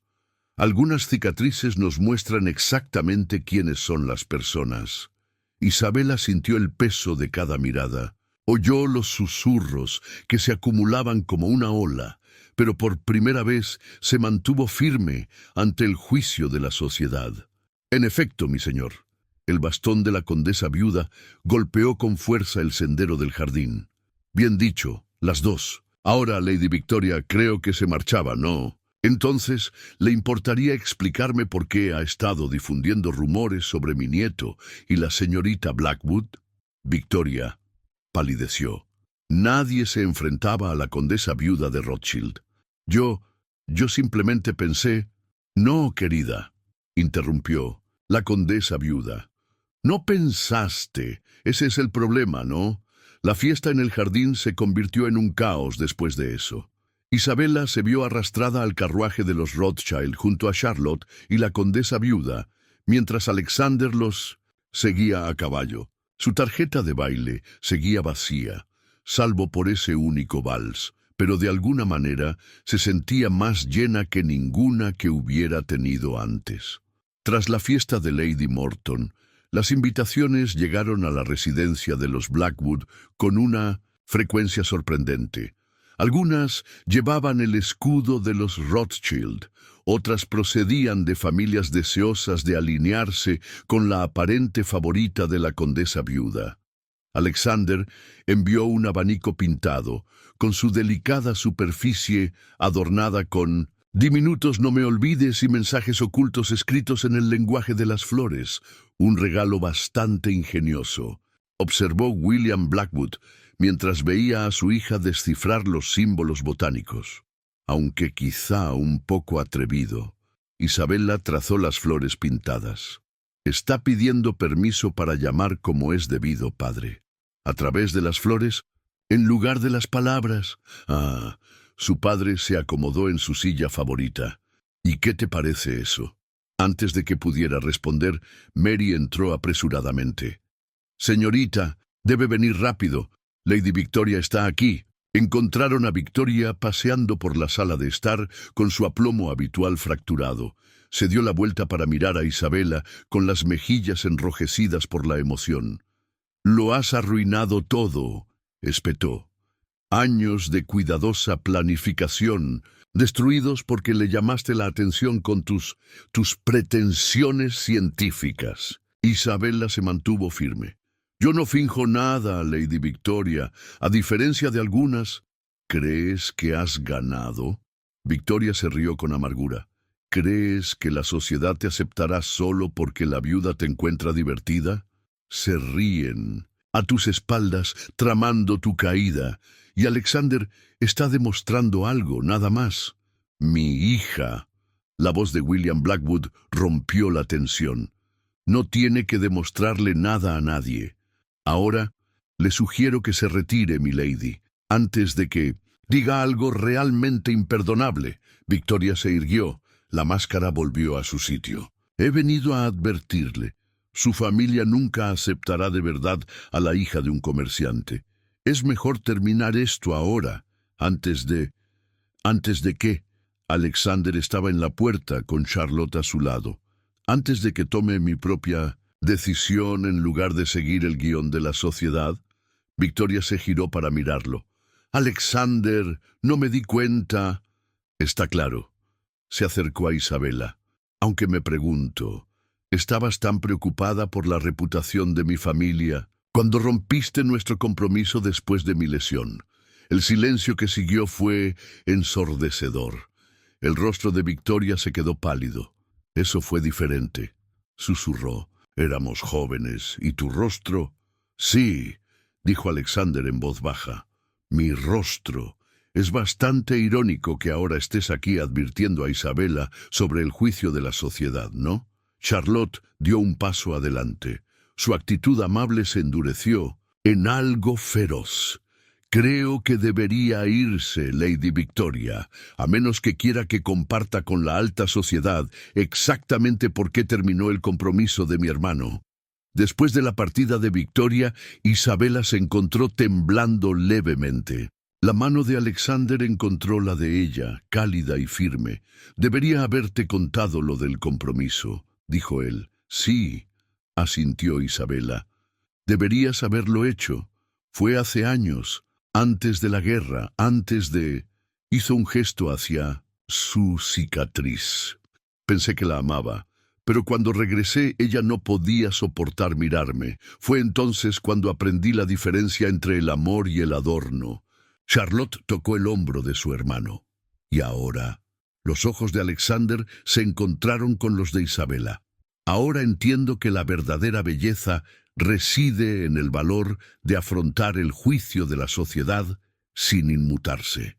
«Algunas cicatrices nos muestran exactamente quiénes son las personas». Isabella sintió el peso de cada mirada. Oyó los susurros que se acumulaban como una ola, pero por primera vez se mantuvo firme ante el juicio de la sociedad. «En efecto, mi señor». El bastón de la condesa viuda golpeó con fuerza el sendero del jardín. «Bien dicho, las dos. Ahora, Lady Victoria, creo que se marchaba, ¿no? Entonces, ¿le importaría explicarme por qué ha estado difundiendo rumores sobre mi nieto y la señorita Blackwood?» Victoria palideció. Nadie se enfrentaba a la condesa viuda de Rothschild. Yo simplemente pensé... «No, querida», interrumpió la condesa viuda. «No pensaste. Ese es el problema, ¿no? La fiesta en el jardín se convirtió en un caos después de eso». Isabella se vio arrastrada al carruaje de los Rothschild junto a Charlotte y la condesa viuda, mientras Alexander los seguía a caballo. Su tarjeta de baile seguía vacía, salvo por ese único vals, pero de alguna manera se sentía más llena que ninguna que hubiera tenido antes. Tras la fiesta de Lady Morton, las invitaciones llegaron a la residencia de los Blackwood con una frecuencia sorprendente. Algunas llevaban el escudo de los Rothschild, otras procedían de familias deseosas de alinearse con la aparente favorita de la condesa viuda. Alexander envió un abanico pintado, con su delicada superficie adornada con diminutos no me olvides y mensajes ocultos escritos en el lenguaje de las flores, un regalo bastante ingenioso. Observó William Blackwood mientras veía a su hija descifrar los símbolos botánicos. Aunque quizá un poco atrevido, Isabella trazó las flores pintadas. Está pidiendo permiso para llamar como es debido, padre. A través de las flores, en lugar de las palabras. Ah, su padre se acomodó en su silla favorita. ¿Y qué te parece eso? Antes de que pudiera responder, Mary entró apresuradamente. Señorita, debe venir rápido. Lady Victoria está aquí. Encontraron a Victoria paseando por la sala de estar con su aplomo habitual fracturado. Se dio la vuelta para mirar a Isabella con las mejillas enrojecidas por la emoción. «Lo has arruinado todo», espetó. «Años de cuidadosa planificación, destruidos porque le llamaste la atención con tus pretensiones científicas». Isabella se mantuvo firme. «Yo no finjo nada, Lady Victoria. A diferencia de algunas, ¿crees que has ganado?» Victoria se rió con amargura. «¿Crees que la sociedad te aceptará solo porque la viuda te encuentra divertida?» Se ríen a tus espaldas, tramando tu caída, y Alexander está demostrando algo, nada más. «Mi hija». La voz de William Blackwood rompió la tensión. «No tiene que demostrarle nada a nadie. Ahora, le sugiero que se retire, milady, antes de que diga algo realmente imperdonable». Victoria se irguió. La máscara volvió a su sitio. «He venido a advertirle. Su familia nunca aceptará de verdad a la hija de un comerciante. Es mejor terminar esto ahora, antes de... ¿Antes de qué?» Alexander estaba en la puerta con Charlotte a su lado. «Antes de que tome mi propia decisión en lugar de seguir el guión de la sociedad». Victoria se giró para mirarlo. «Alexander, no me di cuenta». «Está claro». Se acercó a Isabella. «Aunque me pregunto, ¿estabas tan preocupada por la reputación de mi familia cuando rompiste nuestro compromiso después de mi lesión?» El silencio que siguió fue ensordecedor. El rostro de Victoria se quedó pálido. «Eso fue diferente», susurró. «Éramos jóvenes, ¿y tu rostro?» «Sí», dijo Alexander en voz baja. «Mi rostro». Es bastante irónico que ahora estés aquí advirtiendo a Isabella sobre el juicio de la sociedad, ¿no?» Charlotte dio un paso adelante. Su actitud amable se endureció en algo feroz. «Creo que debería irse, Lady Victoria, a menos que quiera que comparta con la alta sociedad exactamente por qué terminó el compromiso de mi hermano». Después de la partida de Victoria, Isabella se encontró temblando levemente. La mano de Alexander encontró la de ella, cálida y firme. «Debería haberte contado lo del compromiso», dijo él. «Sí», asintió Isabella. «Deberías haberlo hecho. Fue hace años, antes de la guerra, antes de...» Hizo un gesto hacia su cicatriz. «Pensé que la amaba, pero cuando regresé ella no podía soportar mirarme. Fue entonces cuando aprendí la diferencia entre el amor y el adorno». Charlotte tocó el hombro de su hermano. «¿Y ahora?» Los ojos de Alexander se encontraron con los de Isabella. «Ahora entiendo que la verdadera belleza reside en el valor de afrontar el juicio de la sociedad sin inmutarse.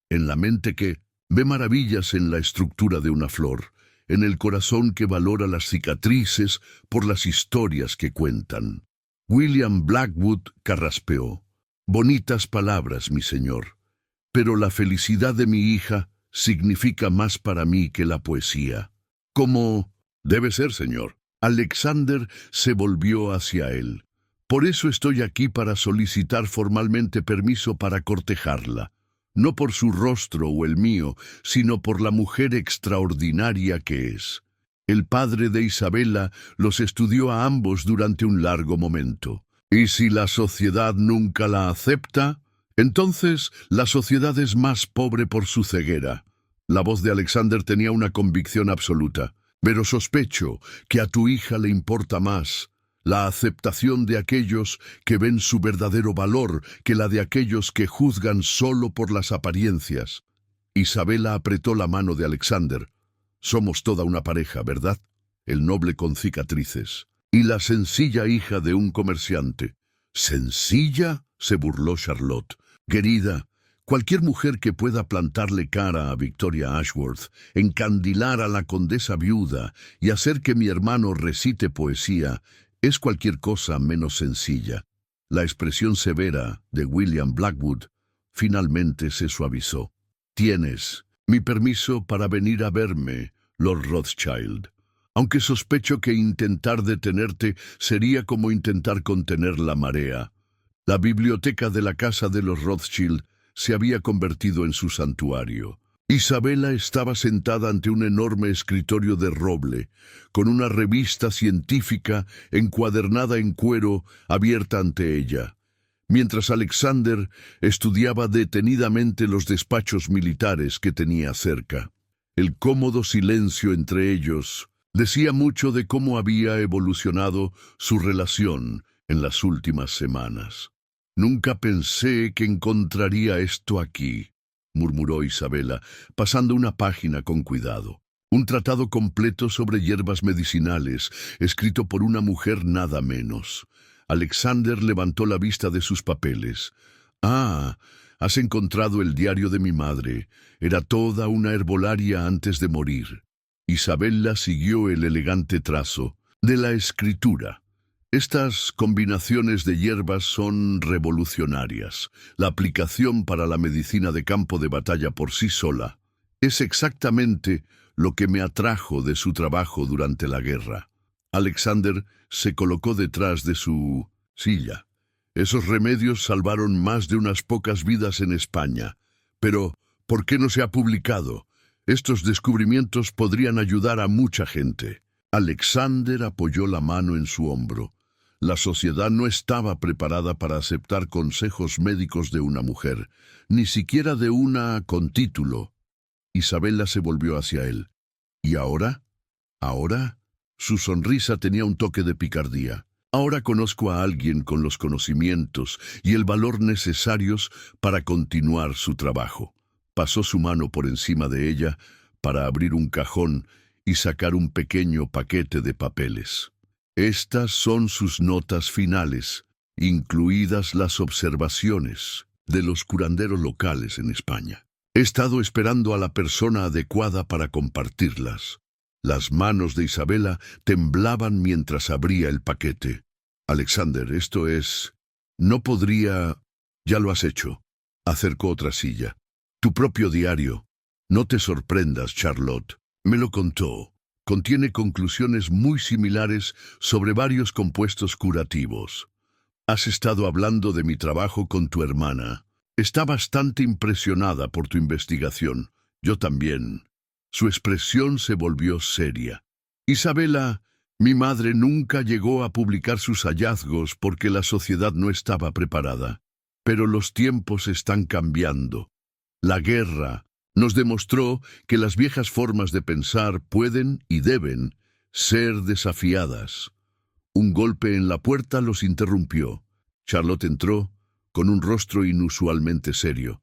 En la mente que ve maravillas en la estructura de una flor, en el corazón que valora las cicatrices por las historias que cuentan». William Blackwood carraspeó. «Bonitas palabras, mi señor, pero la felicidad de mi hija significa más para mí que la poesía». «¿Cómo debe ser, señor?» Alexander se volvió hacia él. «Por eso estoy aquí, para solicitar formalmente permiso para cortejarla. No por su rostro o el mío, sino por la mujer extraordinaria que es». El padre de Isabella los estudió a ambos durante un largo momento. «¿Y si la sociedad nunca la acepta?», Entonces, la sociedad es más pobre por su ceguera. La voz de Alexander tenía una convicción absoluta. Pero sospecho que a tu hija le importa más la aceptación de aquellos que ven su verdadero valor que la de aquellos que juzgan solo por las apariencias. Isabela apretó la mano de Alexander. Somos toda una pareja, ¿verdad? El noble con cicatrices. Y la sencilla hija de un comerciante. ¿Sencilla?, se burló Charlotte. Querida, cualquier mujer que pueda plantarle cara a Victoria Ashworth, encandilar a la condesa viuda y hacer que mi hermano recite poesía, es cualquier cosa menos sencilla. La expresión severa de William Blackwood finalmente se suavizó. Tienes mi permiso para venir a verme, Lord Rothschild. Aunque sospecho que intentar detenerte sería como intentar contener la marea. La biblioteca de la casa de los Rothschild se había convertido en su santuario. Isabela estaba sentada ante un enorme escritorio de roble, con una revista científica encuadernada en cuero abierta ante ella, mientras Alexander estudiaba detenidamente los despachos militares que tenía cerca. El cómodo silencio entre ellos decía mucho de cómo había evolucionado su relación en las últimas semanas. Nunca pensé que encontraría esto aquí, murmuró Isabela, pasando una página con cuidado. Un tratado completo sobre hierbas medicinales, escrito por una mujer nada menos. Alexander levantó la vista de sus papeles. Ah, has encontrado el diario de mi madre. Era toda una herbolaria antes de morir. Isabela siguió el elegante trazo de la escritura. Estas combinaciones de hierbas son revolucionarias. La aplicación para la medicina de campo de batalla por sí sola es exactamente lo que me atrajo de su trabajo durante la guerra. Alexander se colocó detrás de su silla. Esos remedios salvaron más de unas pocas vidas en España. Pero, ¿por qué no se ha publicado? Estos descubrimientos podrían ayudar a mucha gente. Alexander apoyó la mano en su hombro. La sociedad no estaba preparada para aceptar consejos médicos de una mujer, ni siquiera de una con título. Isabela se volvió hacia él. ¿Y ahora? ¿Ahora? Su sonrisa tenía un toque de picardía. Ahora conozco a alguien con los conocimientos y el valor necesarios para continuar su trabajo. Pasó su mano por encima de ella para abrir un cajón y sacar un pequeño paquete de papeles. Estas son sus notas finales, incluidas las observaciones de los curanderos locales en España. He estado esperando a la persona adecuada para compartirlas. Las manos de Isabela temblaban mientras abría el paquete. Alexander, esto es... No podría... Ya lo has hecho. Acercó otra silla. Tu propio diario. No te sorprendas, Charlotte. Me lo contó. Contiene conclusiones muy similares sobre varios compuestos curativos. Has estado hablando de mi trabajo con tu hermana. Está bastante impresionada por tu investigación. Yo también. Su expresión se volvió seria. Isabela, mi madre nunca llegó a publicar sus hallazgos porque la sociedad no estaba preparada. Pero los tiempos están cambiando. La guerra nos demostró que las viejas formas de pensar pueden y deben ser desafiadas. Un golpe en la puerta los interrumpió. Charlotte entró con un rostro inusualmente serio.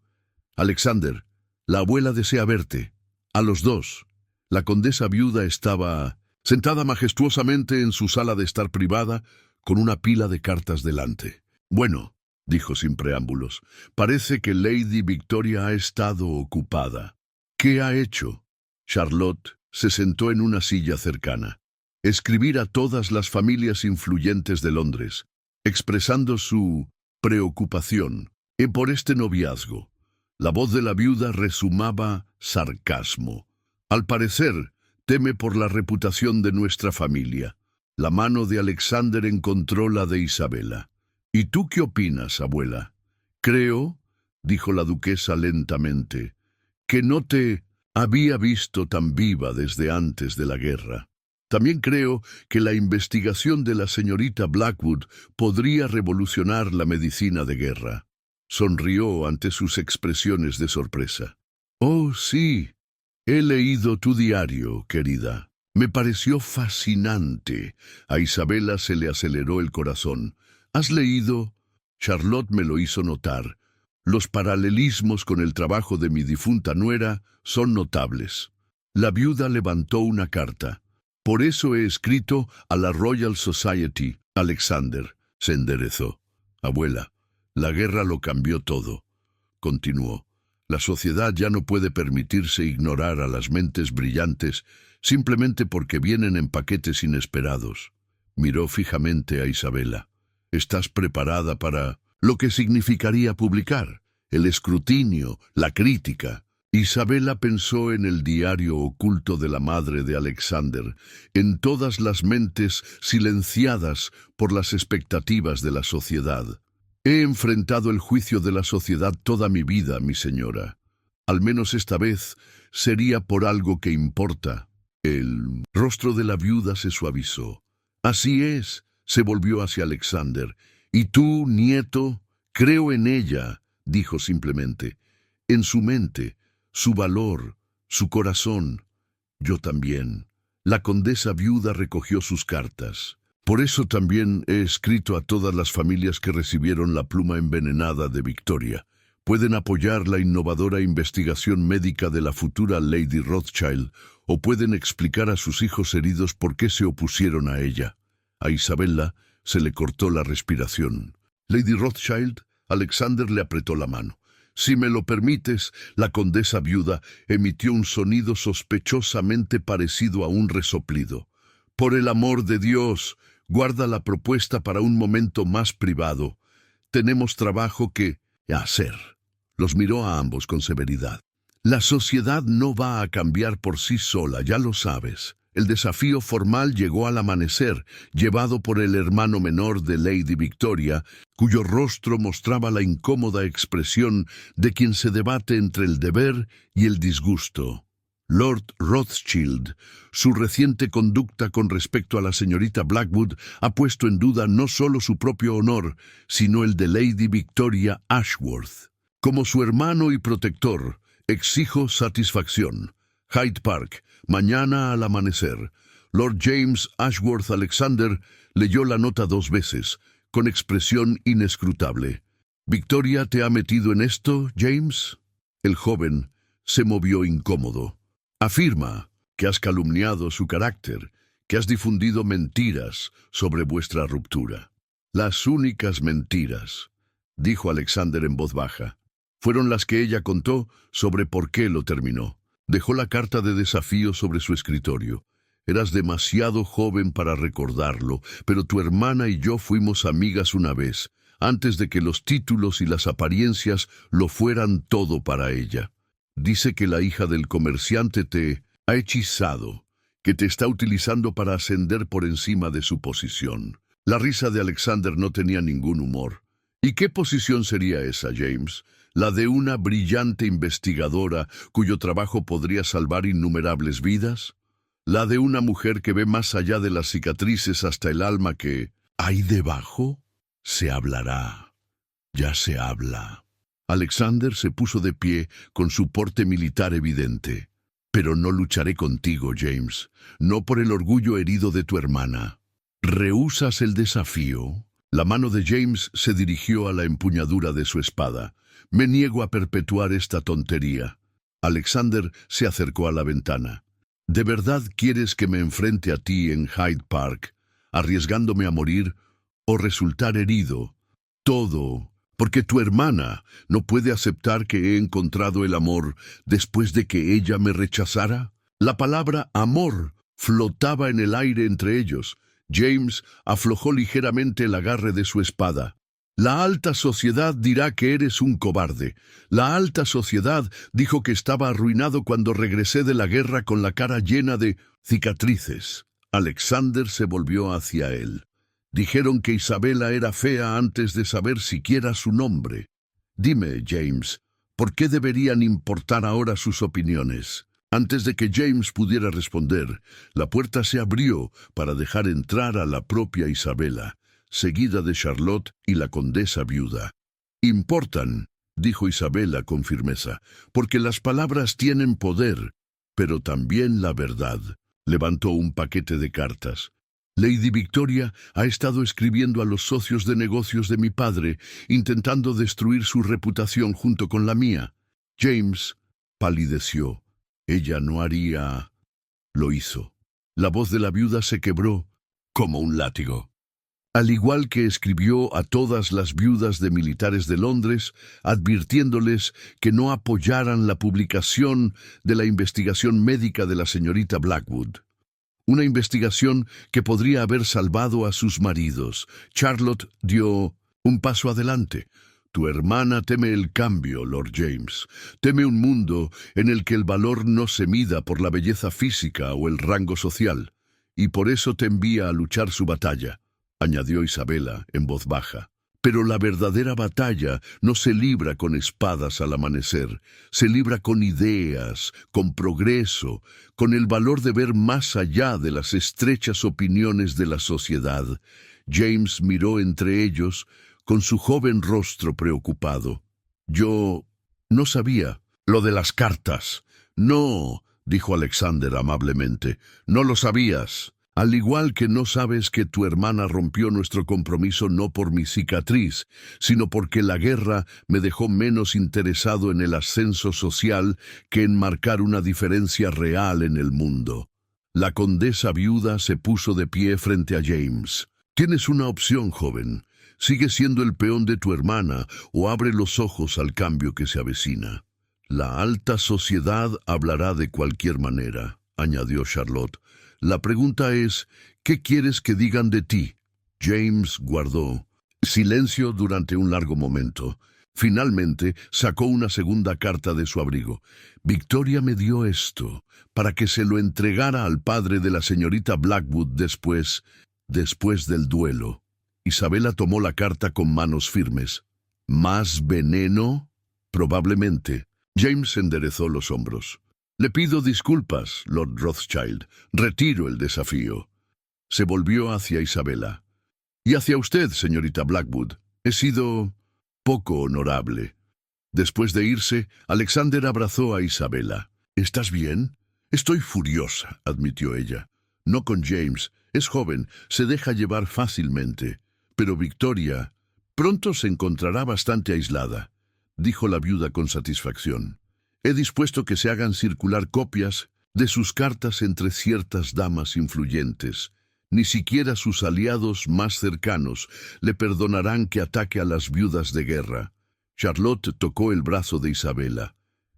Alexander, la abuela desea verte. A los dos. La condesa viuda estaba sentada majestuosamente en su sala de estar privada con una pila de cartas delante. Bueno, dijo sin preámbulos, parece que Lady Victoria ha estado ocupada. ¿Qué ha hecho? Charlotte se sentó en una silla cercana. Escribir a todas las familias influyentes de Londres, expresando su preocupación por este noviazgo. La voz de la viuda resumaba sarcasmo. Al parecer, teme por la reputación de nuestra familia. La mano de Alexander encontró la de Isabela. ¿Y tú qué opinas, abuela? Creo, dijo la duquesa lentamente, que no te había visto tan viva desde antes de la guerra. También creo que la investigación de la señorita Blackwood podría revolucionar la medicina de guerra. Sonrió ante sus expresiones de sorpresa. «Oh, sí. He leído tu diario, querida. Me pareció fascinante». A Isabela se le aceleró el corazón. «¿Has leído?» Charlotte me lo hizo notar. «Los paralelismos con el trabajo de mi difunta nuera son notables». La viuda levantó una carta. «Por eso he escrito a la Royal Society». Alexander se enderezó. «Abuela, la guerra lo cambió todo», continuó. «La sociedad ya no puede permitirse ignorar a las mentes brillantes simplemente porque vienen en paquetes inesperados». Miró fijamente a Isabela. «¿Estás preparada para lo que significaría publicar? El escrutinio, la crítica». Isabela pensó en el diario oculto de la madre de Alexander, en todas las mentes silenciadas por las expectativas de la sociedad. «He enfrentado el juicio de la sociedad toda mi vida, mi señora. Al menos esta vez sería por algo que importa». El rostro de la viuda se suavizó. «Así es», se volvió hacia Alexander. «¿Y tú, nieto?» «Creo en ella», dijo simplemente. «En su mente, su valor, su corazón». «Yo también». La condesa viuda recogió sus cartas. «Por eso también he escrito a todas las familias que recibieron la pluma envenenada de Victoria. Pueden apoyar la innovadora investigación médica de la futura Lady Rothschild o pueden explicar a sus hijos heridos por qué se opusieron a ella». A Isabella se le cortó la respiración. «Lady Rothschild», Alexander le apretó la mano. «Si me lo permites», la condesa viuda emitió un sonido sospechosamente parecido a un resoplido. «Por el amor de Dios, guarda la propuesta para un momento más privado. Tenemos trabajo que hacer». Los miró a ambos con severidad. «La sociedad no va a cambiar por sí sola, ya lo sabes». El desafío formal llegó al amanecer, llevado por el hermano menor de Lady Victoria, cuyo rostro mostraba la incómoda expresión de quien se debate entre el deber y el disgusto. Lord Rothschild, su reciente conducta con respecto a la señorita Blackwood ha puesto en duda no solo su propio honor, sino el de Lady Victoria Ashworth. Como su hermano y protector, exijo satisfacción. Hyde Park, mañana al amanecer. Lord James Ashworth Alexander leyó la nota 2 veces, con expresión inescrutable. «¿Victoria te ha metido en esto, James?» El joven se movió incómodo. «Afirma que has calumniado su carácter, que has difundido mentiras sobre vuestra ruptura». «Las únicas mentiras», dijo Alexander en voz baja, «fueron las que ella contó sobre por qué lo terminó». Dejó la carta de desafío sobre su escritorio. «Eras demasiado joven para recordarlo, pero tu hermana y yo fuimos amigas una vez, antes de que los títulos y las apariencias lo fueran todo para ella. Dice que la hija del comerciante te ha hechizado, que te está utilizando para ascender por encima de su posición». La risa de Alexander no tenía ningún humor. «¿Y qué posición sería esa, James? La de una brillante investigadora cuyo trabajo podría salvar innumerables vidas. La de una mujer que ve más allá de las cicatrices hasta el alma que hay debajo. Se hablará. Ya se habla». Alexander se puso de pie con su porte militar evidente. «Pero no lucharé contigo, James, no por el orgullo herido de tu hermana. ¿Rehusas el desafío?» La mano de James se dirigió a la empuñadura de su espada. «Me niego a perpetuar esta tontería». Alexander se acercó a la ventana. «¿De verdad quieres que me enfrente a ti en Hyde Park, arriesgándome a morir o resultar herido? Todo porque tu hermana no puede aceptar que he encontrado el amor después de que ella me rechazara». La palabra amor flotaba en el aire entre ellos. James aflojó ligeramente el agarre de su espada. «La alta sociedad dirá que eres un cobarde. La alta sociedad dijo que estaba arruinado cuando regresé de la guerra con la cara llena de cicatrices». Alexander se volvió hacia él. «Dijeron que Isabela era fea antes de saber siquiera su nombre. Dime, James, ¿por qué deberían importar ahora sus opiniones?» Antes de que James pudiera responder, la puerta se abrió para dejar entrar a la propia Isabela, seguida de Charlotte y la condesa viuda. Importan, dijo Isabela con firmeza, porque las palabras tienen poder, pero también la verdad. Levantó un paquete de cartas. Lady Victoria ha estado escribiendo a los socios de negocios de mi padre, intentando destruir su reputación junto con la mía. James palideció. Ella no haría... Lo hizo. La voz de la viuda se quebró como un látigo. Al igual que escribió a todas las viudas de militares de Londres, advirtiéndoles que no apoyaran la publicación de la investigación médica de la señorita Blackwood. Una investigación que podría haber salvado a sus maridos. Charlotte dio un paso adelante. Tu hermana teme el cambio, Lord James. Teme un mundo en el que el valor no se mida por la belleza física o el rango social. Y por eso te envía a luchar su batalla, añadió Isabela en voz baja. Pero la verdadera batalla no se libra con espadas al amanecer, se libra con ideas, con progreso, con el valor de ver más allá de las estrechas opiniones de la sociedad. James miró entre ellos con su joven rostro preocupado. Yo no sabía lo de las cartas. No, dijo Alexander amablemente, no lo sabías. Al igual que no sabes que tu hermana rompió nuestro compromiso no por mi cicatriz, sino porque la guerra me dejó menos interesado en el ascenso social que en marcar una diferencia real en el mundo. La condesa viuda se puso de pie frente a James. Tienes una opción, joven. Sigue siendo el peón de tu hermana o abre los ojos al cambio que se avecina. La alta sociedad hablará de cualquier manera, añadió Charlotte. La pregunta es, ¿qué quieres que digan de ti? James guardó silencio durante un largo momento. Finalmente sacó una segunda carta de su abrigo. Victoria me dio esto, para que se lo entregara al padre de la señorita Blackwood después del duelo. Isabela tomó la carta con manos firmes. ¿Más veneno? Probablemente. James enderezó los hombros. Le pido disculpas, Lord Rothschild. Retiro el desafío. Se volvió hacia Isabela. Y hacia usted, señorita Blackwood. He sido poco honorable. Después de irse, Alexander abrazó a Isabela. ¿Estás bien? Estoy furiosa, admitió ella. No con James. Es joven, se deja llevar fácilmente. Pero Victoria pronto se encontrará bastante aislada, dijo la viuda con satisfacción. He dispuesto que se hagan circular copias de sus cartas entre ciertas damas influyentes. Ni siquiera sus aliados más cercanos le perdonarán que ataque a las viudas de guerra. Charlotte tocó el brazo de Isabela.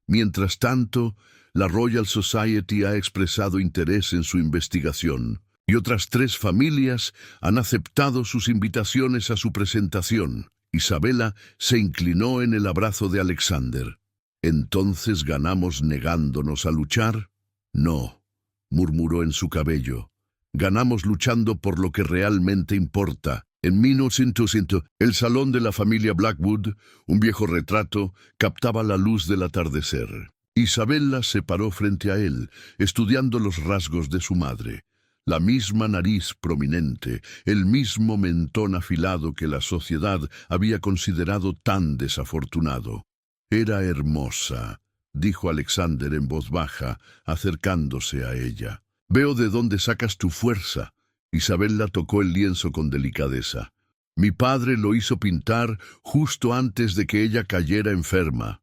Mientras tanto, la Royal Society ha expresado interés en su investigación, y otras 3 familias han aceptado sus invitaciones a su presentación. Isabela se inclinó en el abrazo de Alexander. ¿Entonces ganamos negándonos a luchar? No, murmuró en su cabello. Ganamos luchando por lo que realmente importa. En 1900, el salón de la familia Blackwood, un viejo retrato, captaba la luz del atardecer. Isabela se paró frente a él, estudiando los rasgos de su madre. La misma nariz prominente, el mismo mentón afilado que la sociedad había considerado tan desafortunado. Era hermosa, dijo Alexander en voz baja, acercándose a ella. Veo de dónde sacas tu fuerza. Isabela tocó el lienzo con delicadeza. Mi padre lo hizo pintar justo antes de que ella cayera enferma.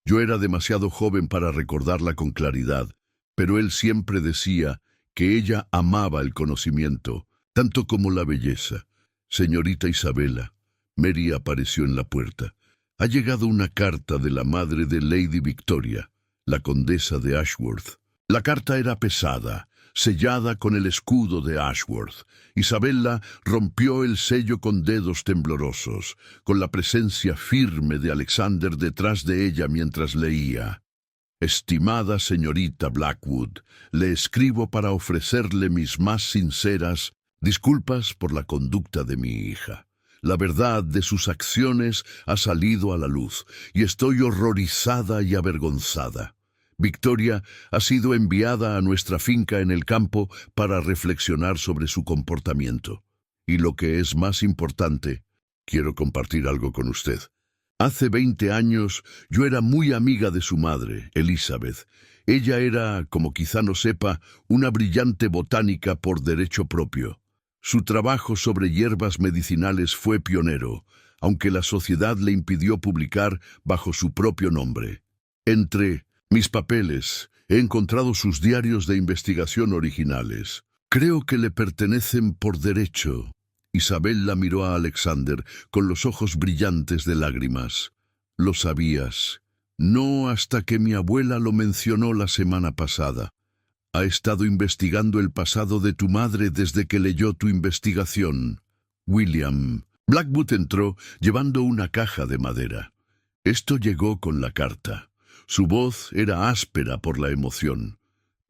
Yo era demasiado joven para recordarla con claridad, pero él siempre decía que ella amaba el conocimiento, tanto como la belleza. Señorita Isabela, Mary apareció en la puerta. Ha llegado una carta de la madre de Lady Victoria, la condesa de Ashworth. La carta era pesada, sellada con el escudo de Ashworth. Isabela rompió el sello con dedos temblorosos, con la presencia firme de Alexander detrás de ella mientras leía. Estimada señorita Blackwood, le escribo para ofrecerle mis más sinceras disculpas por la conducta de mi hija. La verdad de sus acciones ha salido a la luz, y estoy horrorizada y avergonzada. Victoria ha sido enviada a nuestra finca en el campo para reflexionar sobre su comportamiento. Y lo que es más importante, quiero compartir algo con usted. Hace 20 años yo era muy amiga de su madre, Elizabeth. Ella era, como quizá no sepa, una brillante botánica por derecho propio. Su trabajo sobre hierbas medicinales fue pionero, aunque la sociedad le impidió publicar bajo su propio nombre. Entre mis papeles he encontrado sus diarios de investigación originales. Creo que le pertenecen por derecho. Isabel la miró a Alexander con los ojos brillantes de lágrimas. Lo sabías. No hasta que mi abuela lo mencionó la semana pasada. Ha estado investigando el pasado de tu madre desde que leyó tu investigación. William. Blackwood entró llevando una caja de madera. Esto llegó con la carta. Su voz era áspera por la emoción.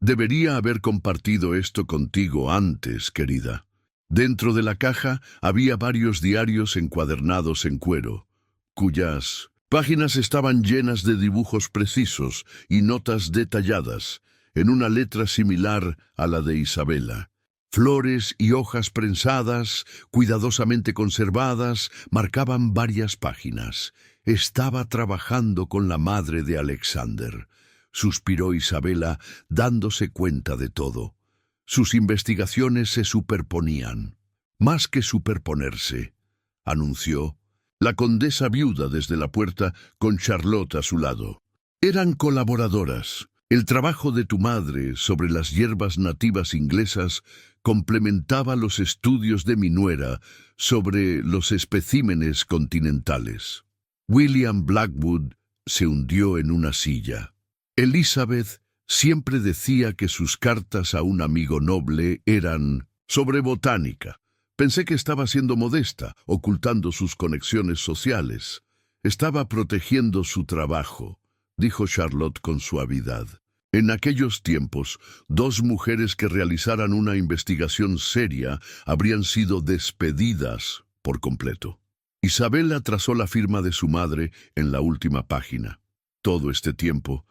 Debería haber compartido esto contigo antes, querida. Dentro de la caja había varios diarios encuadernados en cuero, cuyas páginas estaban llenas de dibujos precisos y notas detalladas, en una letra similar a la de Isabela. Flores y hojas prensadas, cuidadosamente conservadas, marcaban varias páginas. Estaba trabajando con la madre de Alexander, suspiró Isabela, dándose cuenta de todo. Sus investigaciones se superponían. Más que superponerse, anunció, la condesa viuda desde la puerta con Charlotte a su lado. Eran colaboradoras. El trabajo de tu madre sobre las hierbas nativas inglesas complementaba los estudios de mi nuera sobre los especímenes continentales. William Blackwood se hundió en una silla. Elizabeth siempre decía que sus cartas a un amigo noble eran sobre botánica. Pensé que estaba siendo modesta, ocultando sus conexiones sociales. Estaba protegiendo su trabajo, dijo Charlotte con suavidad. En aquellos tiempos, 2 mujeres que realizaran una investigación seria habrían sido despedidas por completo. Isabela trazó la firma de su madre en la última página. Todo este tiempo,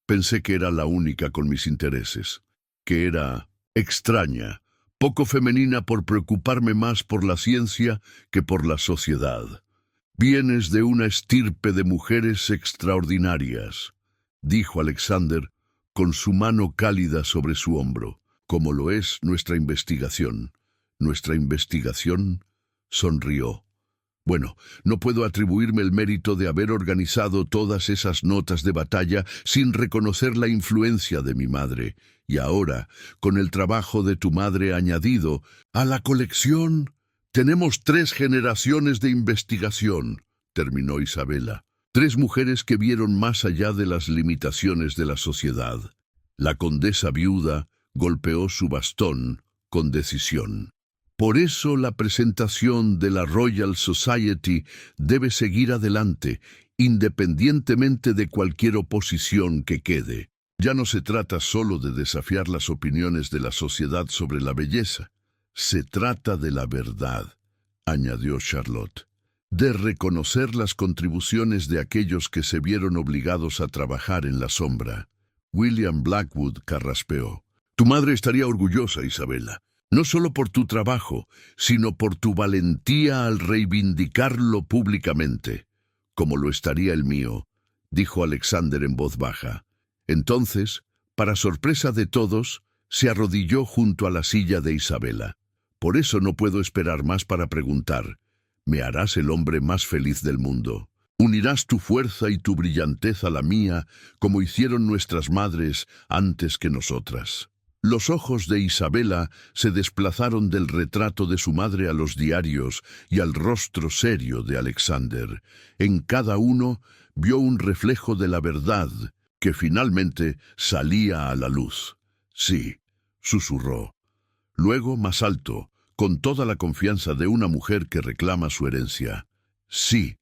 pensé que era la única con mis intereses, que era extraña, poco femenina por preocuparme más por la ciencia que por la sociedad. Vienes de una estirpe de mujeres extraordinarias, dijo Alexander con su mano cálida sobre su hombro, como lo es nuestra investigación. ¿Nuestra investigación? Sonrió. Bueno, no puedo atribuirme el mérito de haber organizado todas esas notas de batalla sin reconocer la influencia de mi madre. Y ahora, con el trabajo de tu madre añadido a la colección, tenemos 3 generaciones de investigación, terminó Isabela. 3 mujeres que vieron más allá de las limitaciones de la sociedad. La condesa viuda golpeó su bastón con decisión. Por eso la presentación de la Royal Society debe seguir adelante, independientemente de cualquier oposición que quede. Ya no se trata solo de desafiar las opiniones de la sociedad sobre la belleza. Se trata de la verdad, añadió Charlotte, de reconocer las contribuciones de aquellos que se vieron obligados a trabajar en la sombra. William Blackwood carraspeó. Tu madre estaría orgullosa, Isabela. No solo por tu trabajo, sino por tu valentía al reivindicarlo públicamente, como lo estaría el mío, dijo Alexander en voz baja. Entonces, para sorpresa de todos, se arrodilló junto a la silla de Isabela. Por eso no puedo esperar más para preguntar, ¿me harás el hombre más feliz del mundo? ¿Unirás tu fuerza y tu brillantez a la mía, como hicieron nuestras madres antes que nosotras? Los ojos de Isabela se desplazaron del retrato de su madre a los diarios y al rostro serio de Alexander. En cada uno vio un reflejo de la verdad que finalmente salía a la luz. Sí, susurró. Luego, más alto, con toda la confianza de una mujer que reclama su herencia. Sí.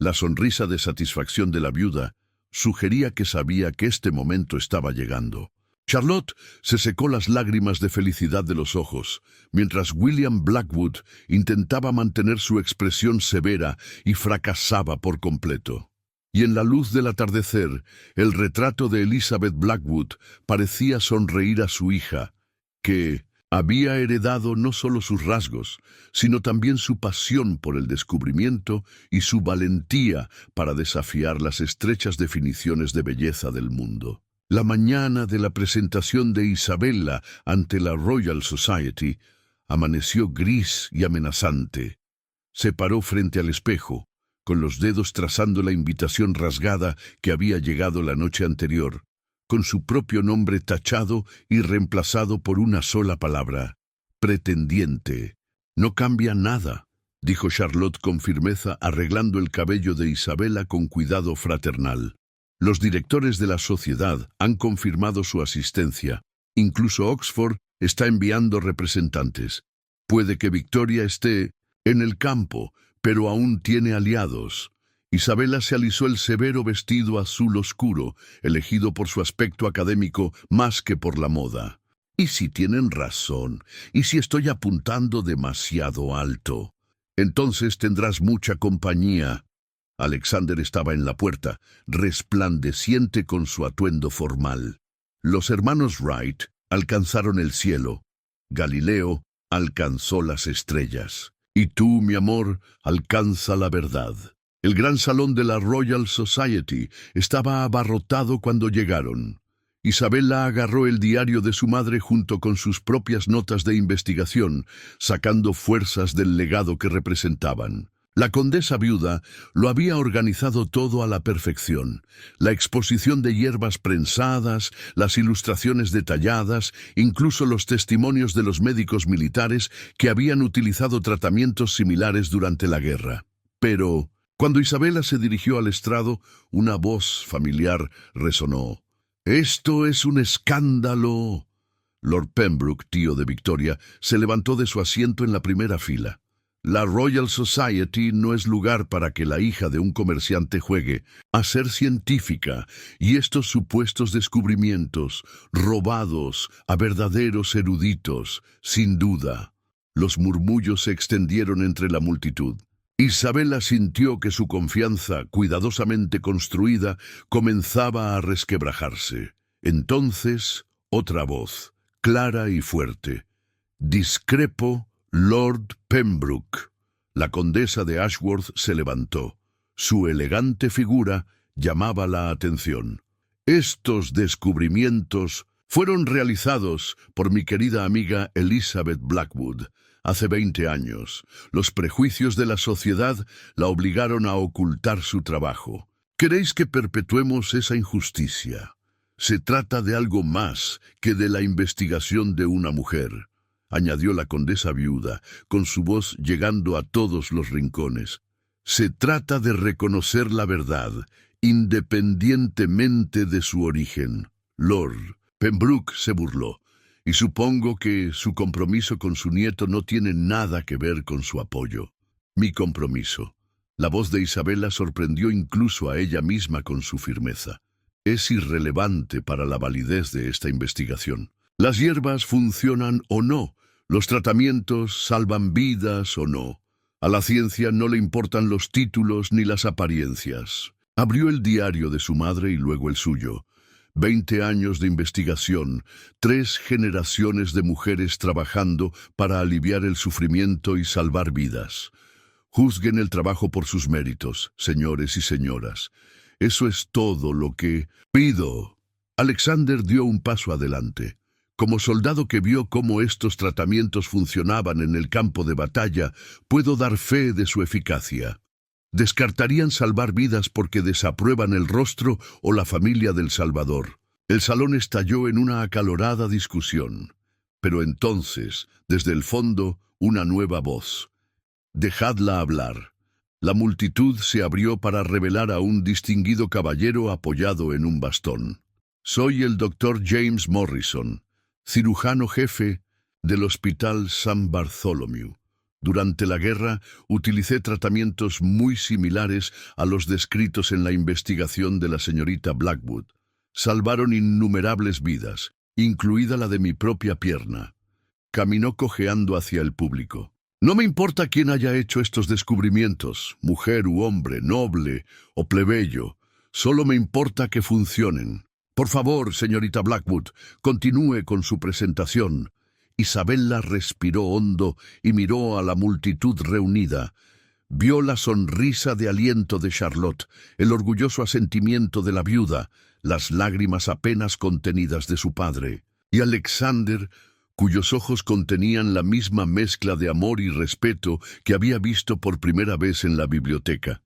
La sonrisa de satisfacción de la viuda sugería que sabía que este momento estaba llegando. Charlotte se secó las lágrimas de felicidad de los ojos, mientras William Blackwood intentaba mantener su expresión severa y fracasaba por completo. Y en la luz del atardecer, el retrato de Elizabeth Blackwood parecía sonreír a su hija, que, Había heredado no solo sus rasgos, sino también su pasión por el descubrimiento y su valentía para desafiar las estrechas definiciones de belleza del mundo. La mañana de la presentación de Isabella ante la Royal Society amaneció gris y amenazante. Se paró frente al espejo, con los dedos trazando la invitación rasgada que había llegado la noche anterior, con su propio nombre tachado y reemplazado por una sola palabra: pretendiente. No cambia nada, dijo Charlotte con firmeza, arreglando el cabello de Isabella con cuidado fraternal. Los directores de la sociedad han confirmado su asistencia. Incluso Oxford está enviando representantes. Puede que Victoria esté en el campo, pero aún tiene aliados. Isabella se alisó el severo vestido azul oscuro, elegido por su aspecto académico más que por la moda. ¿Y si tienen razón? ¿Y si estoy apuntando demasiado alto? Entonces tendrás mucha compañía. Alexander estaba en la puerta, resplandeciente con su atuendo formal. Los hermanos Wright alcanzaron el cielo. Galileo alcanzó las estrellas. Y tú, mi amor, alcanza la verdad. El gran salón de la Royal Society estaba abarrotado cuando llegaron. Isabella agarró el diario de su madre junto con sus propias notas de investigación, sacando fuerzas del legado que representaban. La condesa viuda lo había organizado todo a la perfección. La exposición de hierbas prensadas, las ilustraciones detalladas, incluso los testimonios de los médicos militares que habían utilizado tratamientos similares durante la guerra. Pero, cuando Isabella se dirigió al estrado, una voz familiar resonó. «¡Esto es un escándalo!». Lord Pembroke, tío de Victoria, se levantó de su asiento en la primera fila. La Royal Society no es lugar para que la hija de un comerciante juegue a ser científica, y estos supuestos descubrimientos, robados a verdaderos eruditos, sin duda. Los murmullos se extendieron entre la multitud. Isabella sintió que su confianza, cuidadosamente construida, comenzaba a resquebrajarse. Entonces, otra voz, clara y fuerte. «Discrepo, Lord Pembroke». La condesa de Ashworth se levantó. Su elegante figura llamaba la atención. «Estos descubrimientos fueron realizados por mi querida amiga Elizabeth Blackwood. Hace 20 años, los prejuicios de la sociedad la obligaron a ocultar su trabajo. ¿Queréis que perpetuemos esa injusticia? Se trata de algo más que de la investigación de una mujer», añadió la condesa viuda, con su voz llegando a todos los rincones. «Se trata de reconocer la verdad, independientemente de su origen». Lord Pembroke se burló. «Y supongo que su compromiso con su nieto no tiene nada que ver con su apoyo». «Mi compromiso». La voz de Isabella sorprendió incluso a ella misma con su firmeza. «Es irrelevante para la validez de esta investigación. Las hierbas funcionan o no, los tratamientos salvan vidas o no. A la ciencia no le importan los títulos ni las apariencias». Abrió el diario de su madre y luego el suyo. 20 años de investigación, 3 generaciones de mujeres trabajando para aliviar el sufrimiento y salvar vidas. Juzguen el trabajo por sus méritos, señores y señoras. Eso es todo lo que pido. Alexander dio un paso adelante. Como soldado que vio cómo estos tratamientos funcionaban en el campo de batalla, puedo dar fe de su eficacia. Descartarían salvar vidas porque desaprueban el rostro o la familia del Salvador. El salón estalló en una acalorada discusión. Pero entonces, desde el fondo, una nueva voz. «Dejadla hablar». La multitud se abrió para revelar a un distinguido caballero apoyado en un bastón. «Soy el doctor James Morrison, cirujano jefe del Hospital St. Bartholomew. Durante la guerra utilicé tratamientos muy similares a los descritos en la investigación de la señorita Blackwood. Salvaron innumerables vidas, incluida la de mi propia pierna». Caminó cojeando hacia el público. «No me importa quién haya hecho estos descubrimientos, mujer u hombre, noble o plebeyo. Solo me importa que funcionen. Por favor, señorita Blackwood, continúe con su presentación». Isabella respiró hondo y miró a la multitud reunida. Vio la sonrisa de aliento de Charlotte, el orgulloso asentimiento de la viuda, las lágrimas apenas contenidas de su padre. Y Alexander, cuyos ojos contenían la misma mezcla de amor y respeto que había visto por primera vez en la biblioteca.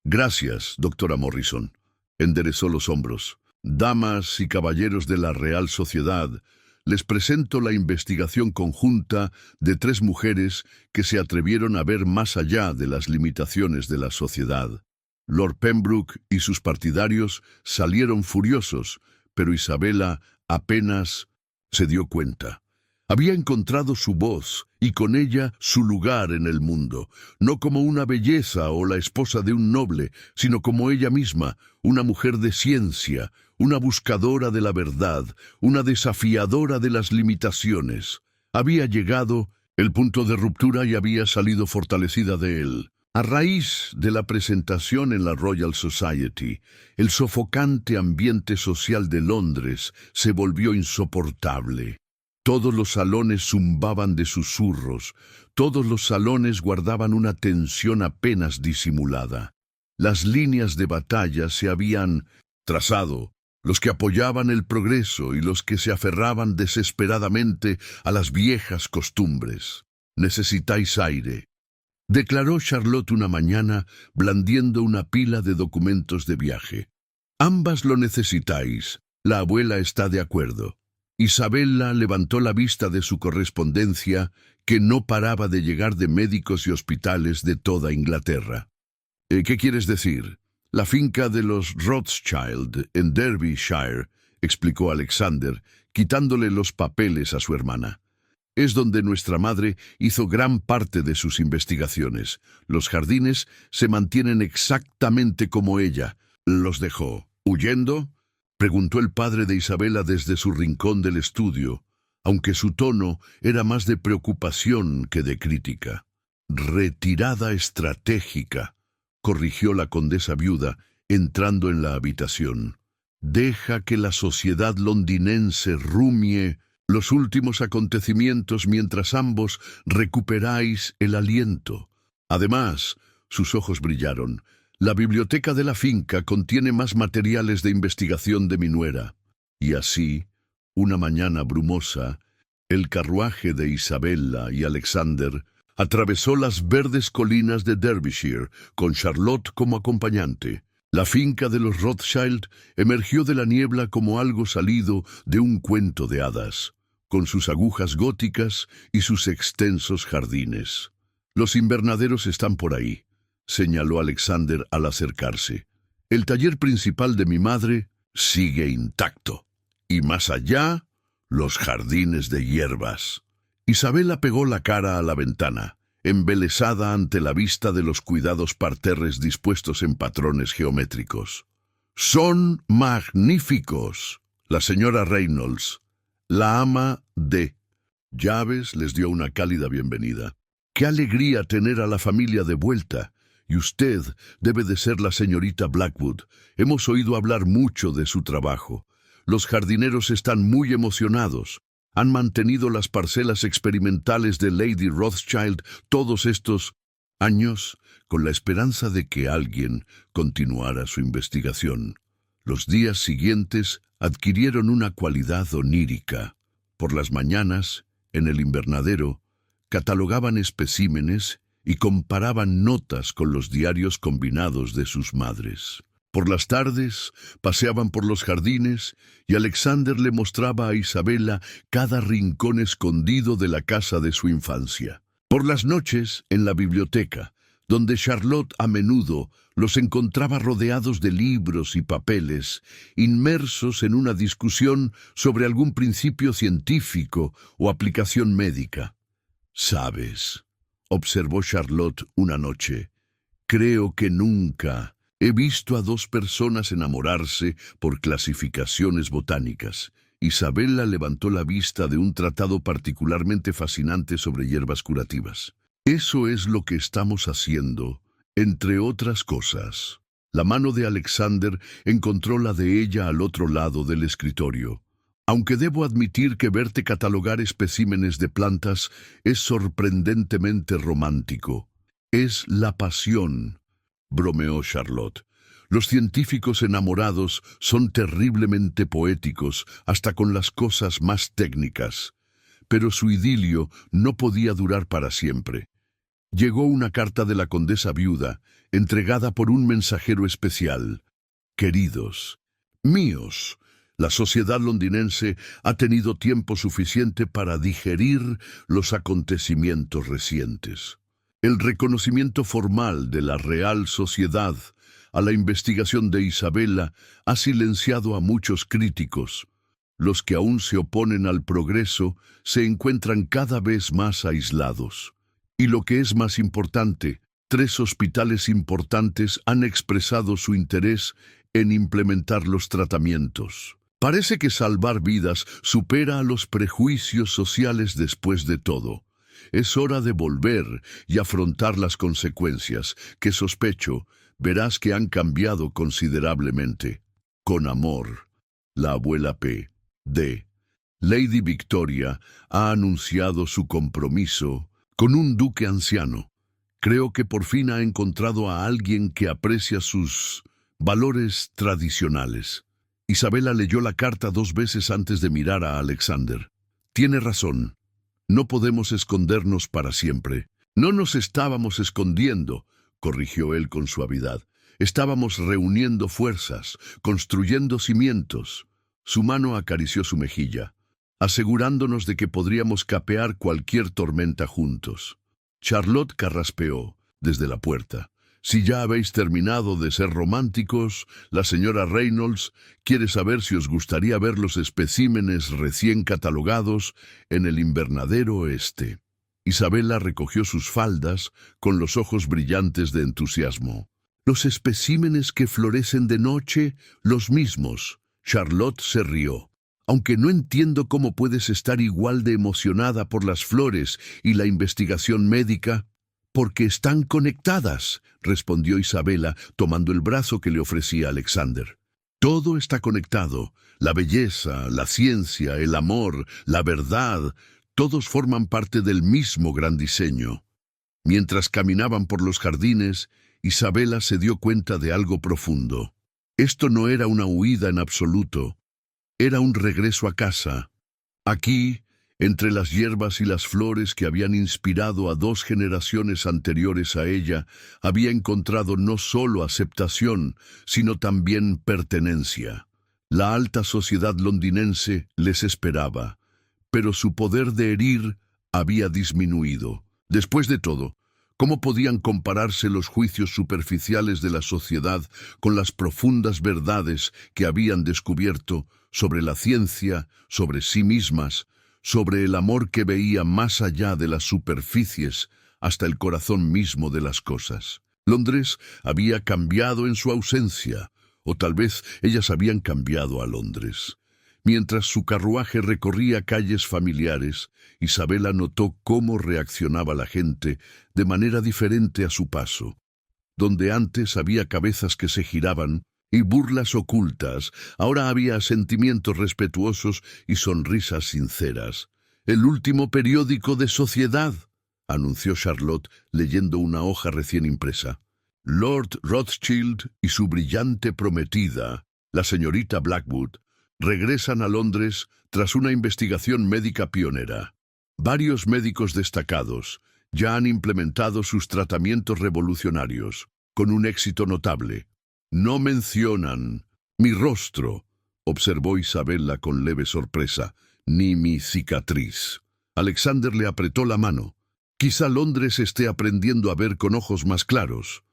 «Gracias, doctora Morrison», enderezó los hombros. «Damas y caballeros de la Real Sociedad, les presento la investigación conjunta de 3 mujeres que se atrevieron a ver más allá de las limitaciones de la sociedad». Lord Pembroke y sus partidarios salieron furiosos, pero Isabella apenas se dio cuenta. Había encontrado su voz y con ella su lugar en el mundo, no como una belleza o la esposa de un noble, sino como ella misma, una mujer de ciencia, una buscadora de la verdad, una desafiadora de las limitaciones. Había llegado el punto de ruptura y había salido fortalecida de él. A raíz de la presentación en la Royal Society, el sofocante ambiente social de Londres se volvió insoportable. Todos los salones zumbaban de susurros, todos los salones guardaban una tensión apenas disimulada. Las líneas de batalla se habían trazado, los que apoyaban el progreso y los que se aferraban desesperadamente a las viejas costumbres. «Necesitáis aire», declaró Charlotte una mañana, blandiendo una pila de documentos de viaje. «Ambas lo necesitáis. La abuela está de acuerdo». Isabella levantó la vista de su correspondencia, que no paraba de llegar de médicos y hospitales de toda Inglaterra. «¿Qué quieres decir?» «La finca de los Rothschild, en Derbyshire», explicó Alexander, quitándole los papeles a su hermana. «Es donde nuestra madre hizo gran parte de sus investigaciones. Los jardines se mantienen exactamente como ella. ¿Los dejó huyendo?», preguntó el padre de Isabella desde su rincón del estudio, aunque su tono era más de preocupación que de crítica. «Retirada estratégica», corrigió la condesa viuda, entrando en la habitación. «Deja que la sociedad londinense rumie los últimos acontecimientos mientras ambos recuperáis el aliento. Además», sus ojos brillaron, «la biblioteca de la finca contiene más materiales de investigación de mi nuera». Y así, una mañana brumosa, el carruaje de Isabella y Alexander atravesó las verdes colinas de Derbyshire, con Charlotte como acompañante. La finca de los Rothschild emergió de la niebla como algo salido de un cuento de hadas, con sus agujas góticas y sus extensos jardines. «Los invernaderos están por ahí», señaló Alexander al acercarse. «El taller principal de mi madre sigue intacto. Y más allá, los jardines de hierbas». Isabella pegó la cara a la ventana, embelesada ante la vista de los cuidados parterres dispuestos en patrones geométricos. «Son magníficos». La señora Reynolds, la ama de llaves, les dio una cálida bienvenida. «Qué alegría tener a la familia de vuelta. Y usted debe de ser la señorita Blackwood. Hemos oído hablar mucho de su trabajo. Los jardineros están muy emocionados. Han mantenido las parcelas experimentales de Lady Rothschild todos estos años con la esperanza de que alguien continuara su investigación. Los días siguientes adquirieron una cualidad onírica. Por las mañanas, en el invernadero, catalogaban especímenes y comparaban notas con los diarios combinados de sus madres. Por las tardes paseaban por los jardines y Alexander le mostraba a Isabella cada rincón escondido de la casa de su infancia. Por las noches, en la biblioteca, donde Charlotte a menudo los encontraba rodeados de libros y papeles, inmersos en una discusión sobre algún principio científico o aplicación médica. «¿Sabes?», observó Charlotte una noche, «creo que nunca he visto a 2 personas enamorarse por clasificaciones botánicas». Isabella levantó la vista de un tratado particularmente fascinante sobre hierbas curativas. «Eso es lo que estamos haciendo, entre otras cosas». La mano de Alexander encontró la de ella al otro lado del escritorio. Aunque debo admitir que verte catalogar especímenes de plantas es sorprendentemente romántico. Es la pasión, bromeó Charlotte. Los científicos enamorados son terriblemente poéticos, hasta con las cosas más técnicas. Pero su idilio no podía durar para siempre. Llegó una carta de la condesa viuda, entregada por un mensajero especial. Queridos, míos, la sociedad londinense ha tenido tiempo suficiente para digerir los acontecimientos recientes. El reconocimiento formal de la Real Sociedad a la investigación de Isabella ha silenciado a muchos críticos. Los que aún se oponen al progreso se encuentran cada vez más aislados. Y lo que es más importante, 3 hospitales importantes han expresado su interés en implementar los tratamientos. Parece que salvar vidas supera a los prejuicios sociales después de todo. Es hora de volver y afrontar las consecuencias, que sospecho, verás que han cambiado considerablemente. Con amor, la abuela P. D. Lady Victoria ha anunciado su compromiso con un duque anciano. Creo que por fin ha encontrado a alguien que aprecia sus valores tradicionales. Isabella leyó la carta 2 veces antes de mirar a Alexander. Tiene razón. No podemos escondernos para siempre. No nos estábamos escondiendo, corrigió él con suavidad. Estábamos reuniendo fuerzas, construyendo cimientos. Su mano acarició su mejilla, asegurándonos de que podríamos capear cualquier tormenta juntos. Charlotte carraspeó desde la puerta. Si ya habéis terminado de ser románticos, la señora Reynolds quiere saber si os gustaría ver los especímenes recién catalogados en el invernadero este. Isabella recogió sus faldas con los ojos brillantes de entusiasmo. Los especímenes que florecen de noche, los mismos. Charlotte se rió. Aunque no entiendo cómo puedes estar igual de emocionada por las flores y la investigación médica. Porque están conectadas, respondió Isabella, tomando el brazo que le ofrecía Alexander. Todo está conectado. La belleza, la ciencia, el amor, la verdad, todos forman parte del mismo gran diseño. Mientras caminaban por los jardines, Isabella se dio cuenta de algo profundo. Esto no era una huida en absoluto. Era un regreso a casa. Aquí, entre las hierbas y las flores que habían inspirado a 2 generaciones anteriores a ella, había encontrado no solo aceptación, sino también pertenencia. La alta sociedad londinense les esperaba, pero su poder de herir había disminuido. Después de todo, ¿cómo podían compararse los juicios superficiales de la sociedad con las profundas verdades que habían descubierto sobre la ciencia, sobre sí mismas, sobre el amor que veía más allá de las superficies hasta el corazón mismo de las cosas? Londres había cambiado en su ausencia, o tal vez ellas habían cambiado a Londres. Mientras su carruaje recorría calles familiares, Isabella notó cómo reaccionaba la gente de manera diferente a su paso. Donde antes había cabezas que se giraban y burlas ocultas, ahora había sentimientos respetuosos y sonrisas sinceras. «El último periódico de sociedad», anunció Charlotte leyendo una hoja recién impresa. «Lord Rothschild y su brillante prometida, la señorita Blackwood, regresan a Londres tras una investigación médica pionera. Varios médicos destacados ya han implementado sus tratamientos revolucionarios, con un éxito notable. No mencionan mi rostro», observó Isabella con leve sorpresa, «ni mi cicatriz». Alexander le apretó la mano. «Quizá Londres esté aprendiendo a ver con ojos más claros».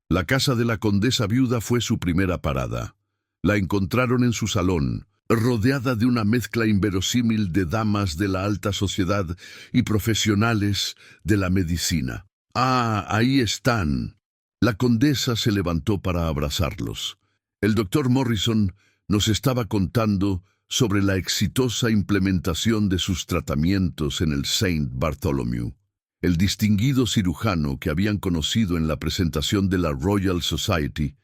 La casa de la condesa viuda fue su primera parada. La encontraron en su salón, rodeada de una mezcla inverosímil de damas de la alta sociedad y profesionales de la medicina. «Ah, ahí están». La condesa se levantó para abrazarlos. El doctor Morrison nos estaba contando sobre la exitosa implementación de sus tratamientos en el St. Bartholomew. El distinguido cirujano que habían conocido en la presentación de la Royal Society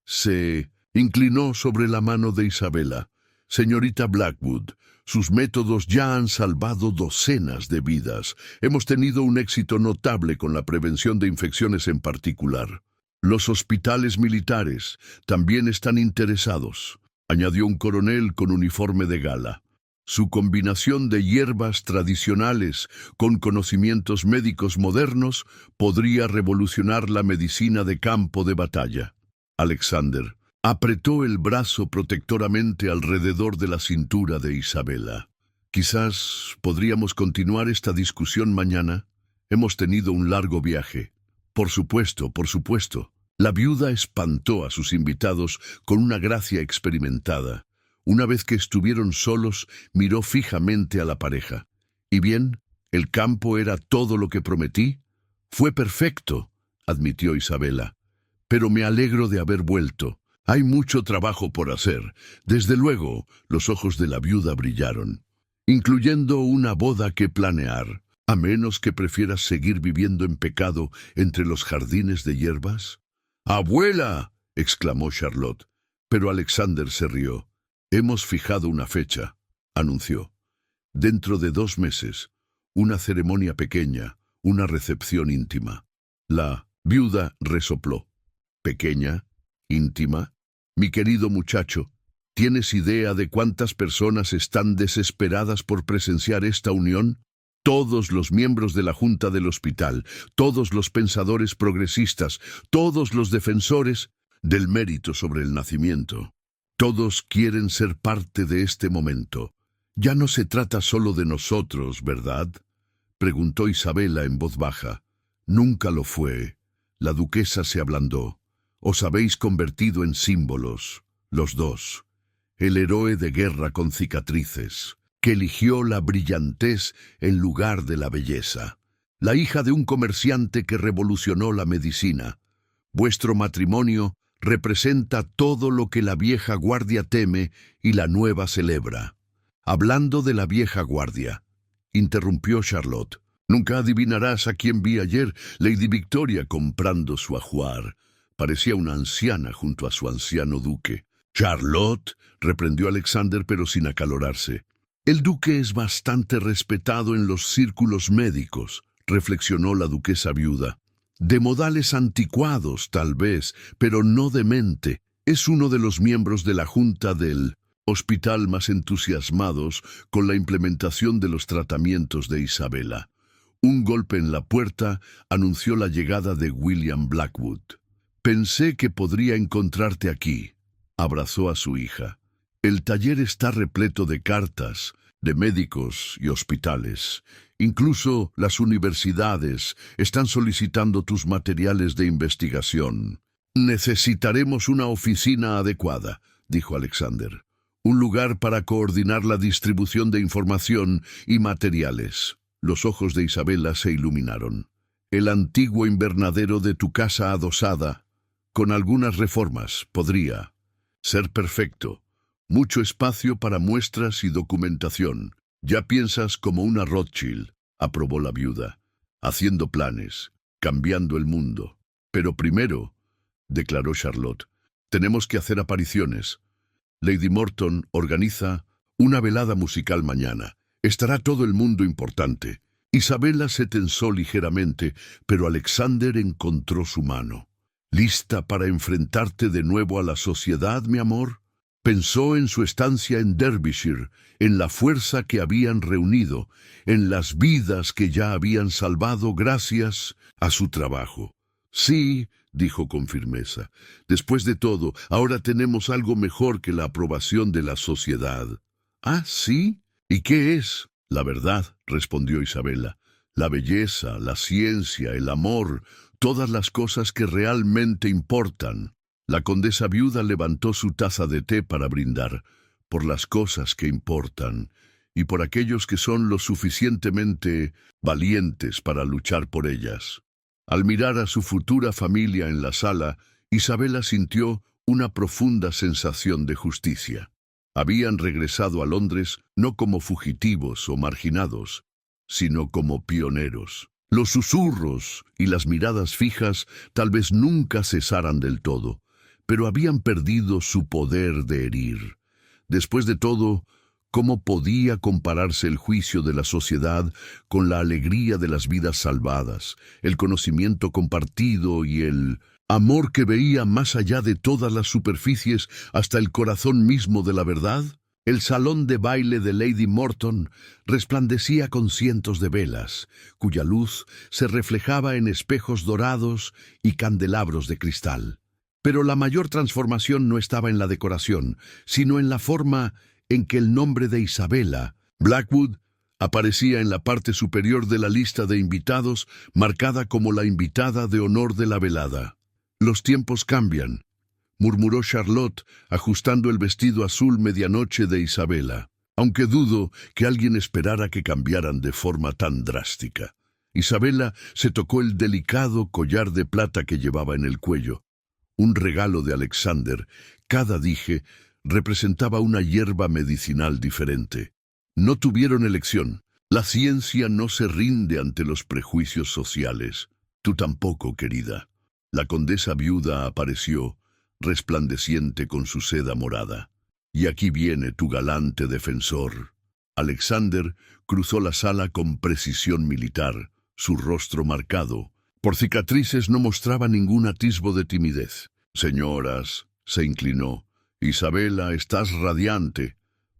se inclinó sobre la mano de Isabella. Señorita Blackwood, sus métodos ya han salvado docenas de vidas. Hemos tenido un éxito notable con la prevención de infecciones en particular. Los hospitales militares también están interesados, añadió un coronel con uniforme de gala. Su combinación de hierbas tradicionales con conocimientos médicos modernos podría revolucionar la medicina de campo de batalla. Alexander apretó el brazo protectoramente alrededor de la cintura de Isabela. Quizás podríamos continuar esta discusión mañana. Hemos tenido un largo viaje. Por supuesto, por supuesto. La viuda espantó a sus invitados con una gracia experimentada. Una vez que estuvieron solos, miró fijamente a la pareja. ¿Y bien? ¿El campo era todo lo que prometí? Fue perfecto, admitió Isabela. Pero me alegro de haber vuelto. Hay mucho trabajo por hacer. Desde luego, los ojos de la viuda brillaron. Incluyendo una boda que planear, a menos que prefieras seguir viviendo en pecado entre los jardines de hierbas. ¡Abuela!, exclamó Charlotte, pero Alexander se rió. Hemos fijado una fecha, anunció. Dentro de 2 meses, una ceremonia pequeña, una recepción íntima. La viuda resopló. ¿Pequeña? ¿Íntima? Mi querido muchacho, ¿tienes idea de cuántas personas están desesperadas por presenciar esta unión? Todos los miembros de la Junta del Hospital, todos los pensadores progresistas, todos los defensores del mérito sobre el nacimiento. Todos quieren ser parte de este momento. Ya no se trata solo de nosotros, ¿verdad?, preguntó Isabela en voz baja. Nunca lo fue. La duquesa se ablandó. Os habéis convertido en símbolos, los dos. El héroe de guerra con cicatrices, que eligió la brillantez en lugar de la belleza. La hija de un comerciante que revolucionó la medicina. Vuestro matrimonio representa todo lo que la vieja guardia teme y la nueva celebra. Hablando de la vieja guardia, interrumpió Charlotte. Nunca adivinarás a quién vi ayer, Lady Victoria comprando su ajuar. Parecía una anciana junto a su anciano duque. Charlotte, reprendió Alexander, pero sin acalorarse. El duque es bastante respetado en los círculos médicos, reflexionó la duquesa viuda. De modales anticuados, tal vez, pero no de mente. Es uno de los miembros de la Junta del Hospital más entusiasmados con la implementación de los tratamientos de Isabela. Un golpe en la puerta anunció la llegada de William Blackwood. Pensé que podría encontrarte aquí, abrazó a su hija. El taller está repleto de cartas, de médicos y hospitales. Incluso las universidades están solicitando tus materiales de investigación. Necesitaremos una oficina adecuada, dijo Alexander. Un lugar para coordinar la distribución de información y materiales. Los ojos de Isabela se iluminaron. El antiguo invernadero de tu casa adosada, con algunas reformas, podría ser perfecto. Mucho espacio para muestras y documentación. Ya piensas como una Rothschild, aprobó la viuda, haciendo planes, cambiando el mundo. Pero primero, declaró Charlotte, tenemos que hacer apariciones. Lady Morton organiza una velada musical mañana. Estará todo el mundo importante. Isabela se tensó ligeramente, pero Alexander encontró su mano. ¿Lista para enfrentarte de nuevo a la sociedad, mi amor? Pensó en su estancia en Derbyshire, en la fuerza que habían reunido, en las vidas que ya habían salvado gracias a su trabajo. Sí, dijo con firmeza. Después de todo, ahora tenemos algo mejor que la aprobación de la sociedad. ¿Ah, sí? ¿Y qué es? La verdad, respondió Isabela. La belleza, la ciencia, el amor, todas las cosas que realmente importan. La condesa viuda levantó su taza de té para brindar, por las cosas que importan, y por aquellos que son lo suficientemente valientes para luchar por ellas. Al mirar a su futura familia en la sala, Isabela sintió una profunda sensación de justicia. Habían regresado a Londres no como fugitivos o marginados, sino como pioneros. Los susurros y las miradas fijas tal vez nunca cesaran del todo, pero habían perdido su poder de herir. Después de todo, ¿cómo podía compararse el juicio de la sociedad con la alegría de las vidas salvadas, el conocimiento compartido y el amor que veía más allá de todas las superficies hasta el corazón mismo de la verdad? El salón de baile de Lady Morton resplandecía con cientos de velas, cuya luz se reflejaba en espejos dorados y candelabros de cristal. Pero la mayor transformación no estaba en la decoración, sino en la forma en que el nombre de Isabella Blackwood aparecía en la parte superior de la lista de invitados, marcada como la invitada de honor de la velada. «Los tiempos cambian», murmuró Charlotte, ajustando el vestido azul medianoche de Isabella, aunque dudo que alguien esperara que cambiaran de forma tan drástica. Isabella se tocó el delicado collar de plata que llevaba en el cuello. Un regalo de Alexander, cada dije, representaba una hierba medicinal diferente. No tuvieron elección. La ciencia no se rinde ante los prejuicios sociales. Tú tampoco, querida. La condesa viuda apareció, resplandeciente con su seda morada. Y aquí viene tu galante defensor. Alexander cruzó la sala con precisión militar, su rostro marcado. Por cicatrices no mostraba ningún atisbo de timidez. «Señoras», se inclinó, «Isabella, estás radiante.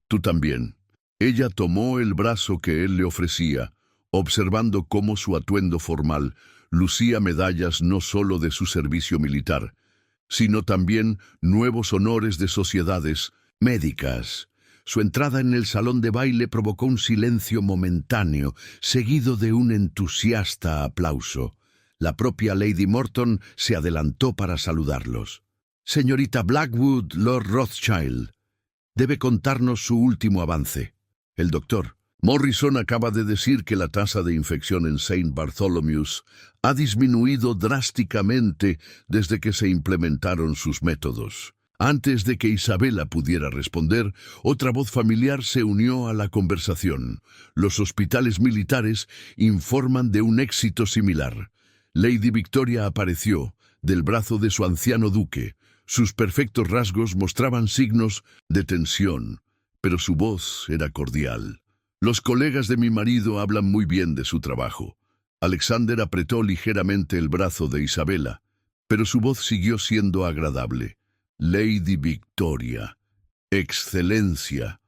Tú también». Ella tomó el brazo que él le ofrecía, observando cómo su atuendo formal lucía medallas no solo de su servicio militar, sino también nuevos honores de sociedades médicas. Su entrada en el salón de baile provocó un silencio momentáneo, seguido de un entusiasta aplauso. La propia Lady Morton se adelantó para saludarlos. «Señorita Blackwood, Lord Rothschild, debe contarnos su último avance». El doctor Morrison acaba de decir que la tasa de infección en St. Bartholomew's ha disminuido drásticamente desde que se implementaron sus métodos. Antes de que Isabella pudiera responder, otra voz familiar se unió a la conversación. Los hospitales militares informan de un éxito similar. Lady Victoria apareció del brazo de su anciano duque. Sus perfectos rasgos mostraban signos de tensión, pero su voz era cordial. «Los colegas de mi marido hablan muy bien de su trabajo». Alexander apretó ligeramente el brazo de Isabella, pero su voz siguió siendo agradable. «Lady Victoria, Excelencia,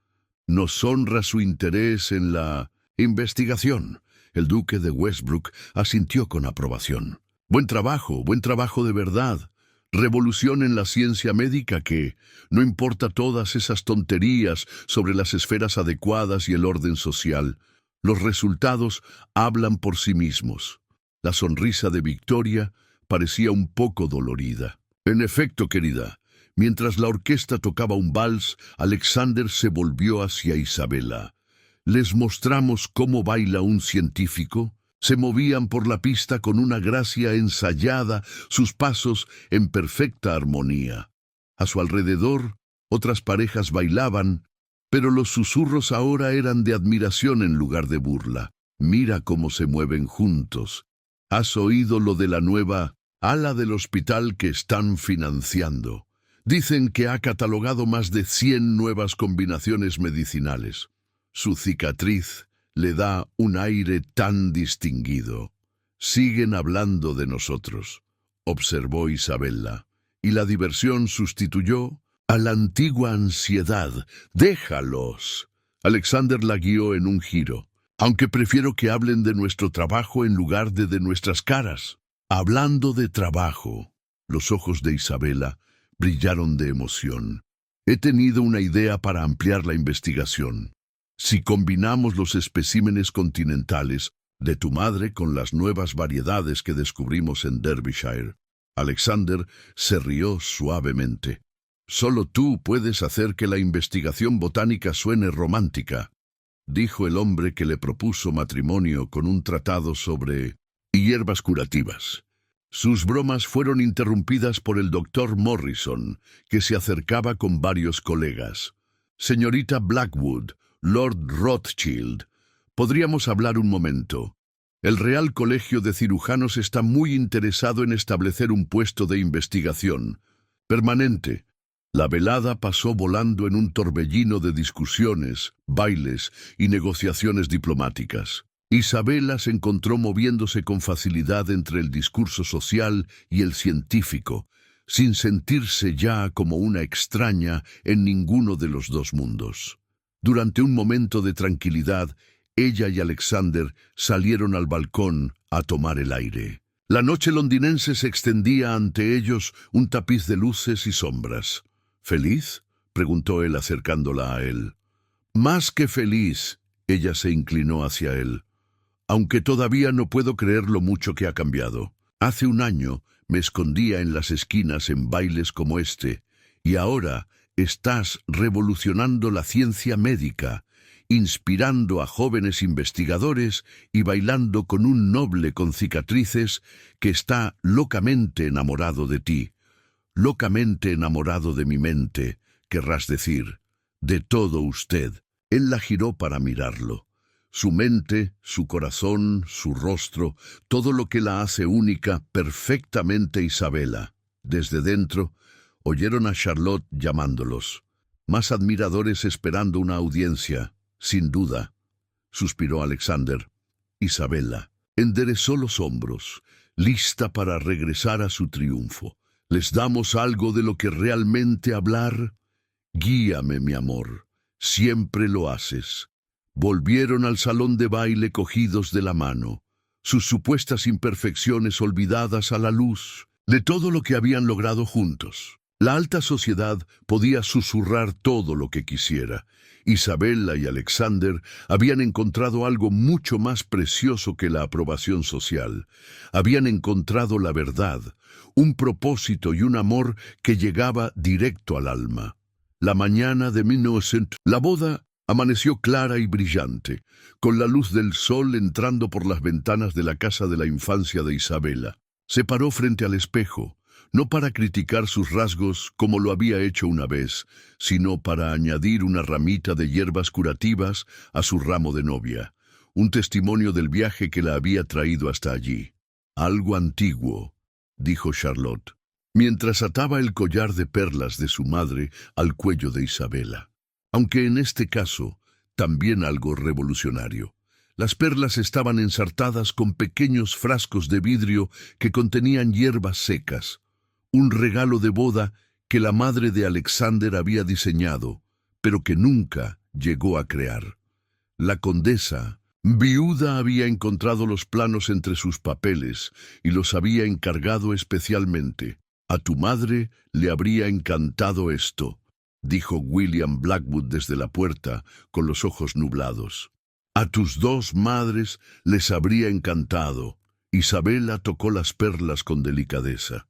nos honra su interés en la investigación». El duque de Westbrook asintió con aprobación. Buen trabajo de verdad. Revolución en la ciencia médica que, no importa todas esas tonterías sobre las esferas adecuadas y el orden social, los resultados hablan por sí mismos». La sonrisa de Victoria parecía un poco dolorida. «En efecto, querida». Mientras la orquesta tocaba un vals, Alexander se volvió hacia Isabella. «¿Les mostramos cómo baila un científico?» Se movían por la pista con una gracia ensayada, sus pasos en perfecta armonía. A su alrededor, otras parejas bailaban, pero los susurros ahora eran de admiración en lugar de burla. «Mira cómo se mueven juntos. ¿Has oído lo de la nueva ala del hospital que están financiando? Dicen que ha catalogado más de 100 nuevas combinaciones medicinales. Su cicatriz le da un aire tan distinguido». «Siguen hablando de nosotros», observó Isabella, y la diversión sustituyó a la antigua ansiedad. «Déjalos». Alexander la guió en un giro. «Aunque prefiero que hablen de nuestro trabajo en lugar de nuestras caras». «Hablando de trabajo». Los ojos de Isabella brillaron de emoción. «He tenido una idea para ampliar la investigación. Si combinamos los especímenes continentales de tu madre con las nuevas variedades que descubrimos en Derbyshire». Alexander se rió suavemente. «Solo tú puedes hacer que la investigación botánica suene romántica», dijo el hombre que le propuso matrimonio con un tratado sobre hierbas curativas. Sus bromas fueron interrumpidas por el doctor Morrison, que se acercaba con varios colegas. «Señorita Blackwood, Lord Rothschild, ¿podríamos hablar un momento? El Real Colegio de Cirujanos está muy interesado en establecer un puesto de investigación permanente». La velada pasó volando en un torbellino de discusiones, bailes y negociaciones diplomáticas. Isabela se encontró moviéndose con facilidad entre el discurso social y el científico, sin sentirse ya como una extraña en ninguno de los dos mundos. Durante un momento de tranquilidad, ella y Alexander salieron al balcón a tomar el aire. La noche londinense se extendía ante ellos un tapiz de luces y sombras. ¿Feliz?, preguntó él acercándola a él. Más que feliz, ella se inclinó hacia él. Aunque todavía no puedo creer lo mucho que ha cambiado. Hace un año me escondía en las esquinas en bailes como este, y ahora estás revolucionando la ciencia médica, inspirando a jóvenes investigadores y bailando con un noble con cicatrices que está locamente enamorado de ti. Locamente enamorado de mi mente, querrás decir, de todo usted. Él la giró para mirarlo. Su mente, su corazón, su rostro, todo lo que la hace única, perfectamente Isabela. Desde dentro, oyeron a Charlotte llamándolos. Más admiradores esperando una audiencia, sin duda. Suspiró Alexander. Isabela enderezó los hombros, lista para regresar a su triunfo. ¿Les damos algo de lo que realmente hablar? Guíame, mi amor. Siempre lo haces. Volvieron al salón de baile cogidos de la mano, sus supuestas imperfecciones olvidadas a la luz de todo lo que habían logrado juntos. La alta sociedad podía susurrar todo lo que quisiera. Isabela y Alexander habían encontrado algo mucho más precioso que la aprobación social. Habían encontrado la verdad, un propósito y un amor que llegaba directo al alma. La mañana de 1900, la boda amaneció clara y brillante, con la luz del sol entrando por las ventanas de la casa de la infancia de Isabela. Se paró frente al espejo, no para criticar sus rasgos como lo había hecho una vez, sino para añadir una ramita de hierbas curativas a su ramo de novia, un testimonio del viaje que la había traído hasta allí. Algo antiguo, dijo Charlotte, mientras ataba el collar de perlas de su madre al cuello de Isabela. Aunque en este caso, también algo revolucionario. Las perlas estaban ensartadas con pequeños frascos de vidrio que contenían hierbas secas, un regalo de boda que la madre de Alexander había diseñado, pero que nunca llegó a crear. La condesa, viuda, había encontrado los planos entre sus papeles y los había encargado especialmente. A tu madre le habría encantado esto, dijo William Blackwood desde la puerta, con los ojos nublados. A tus dos madres les habría encantado. Isabela tocó las perlas con delicadeza.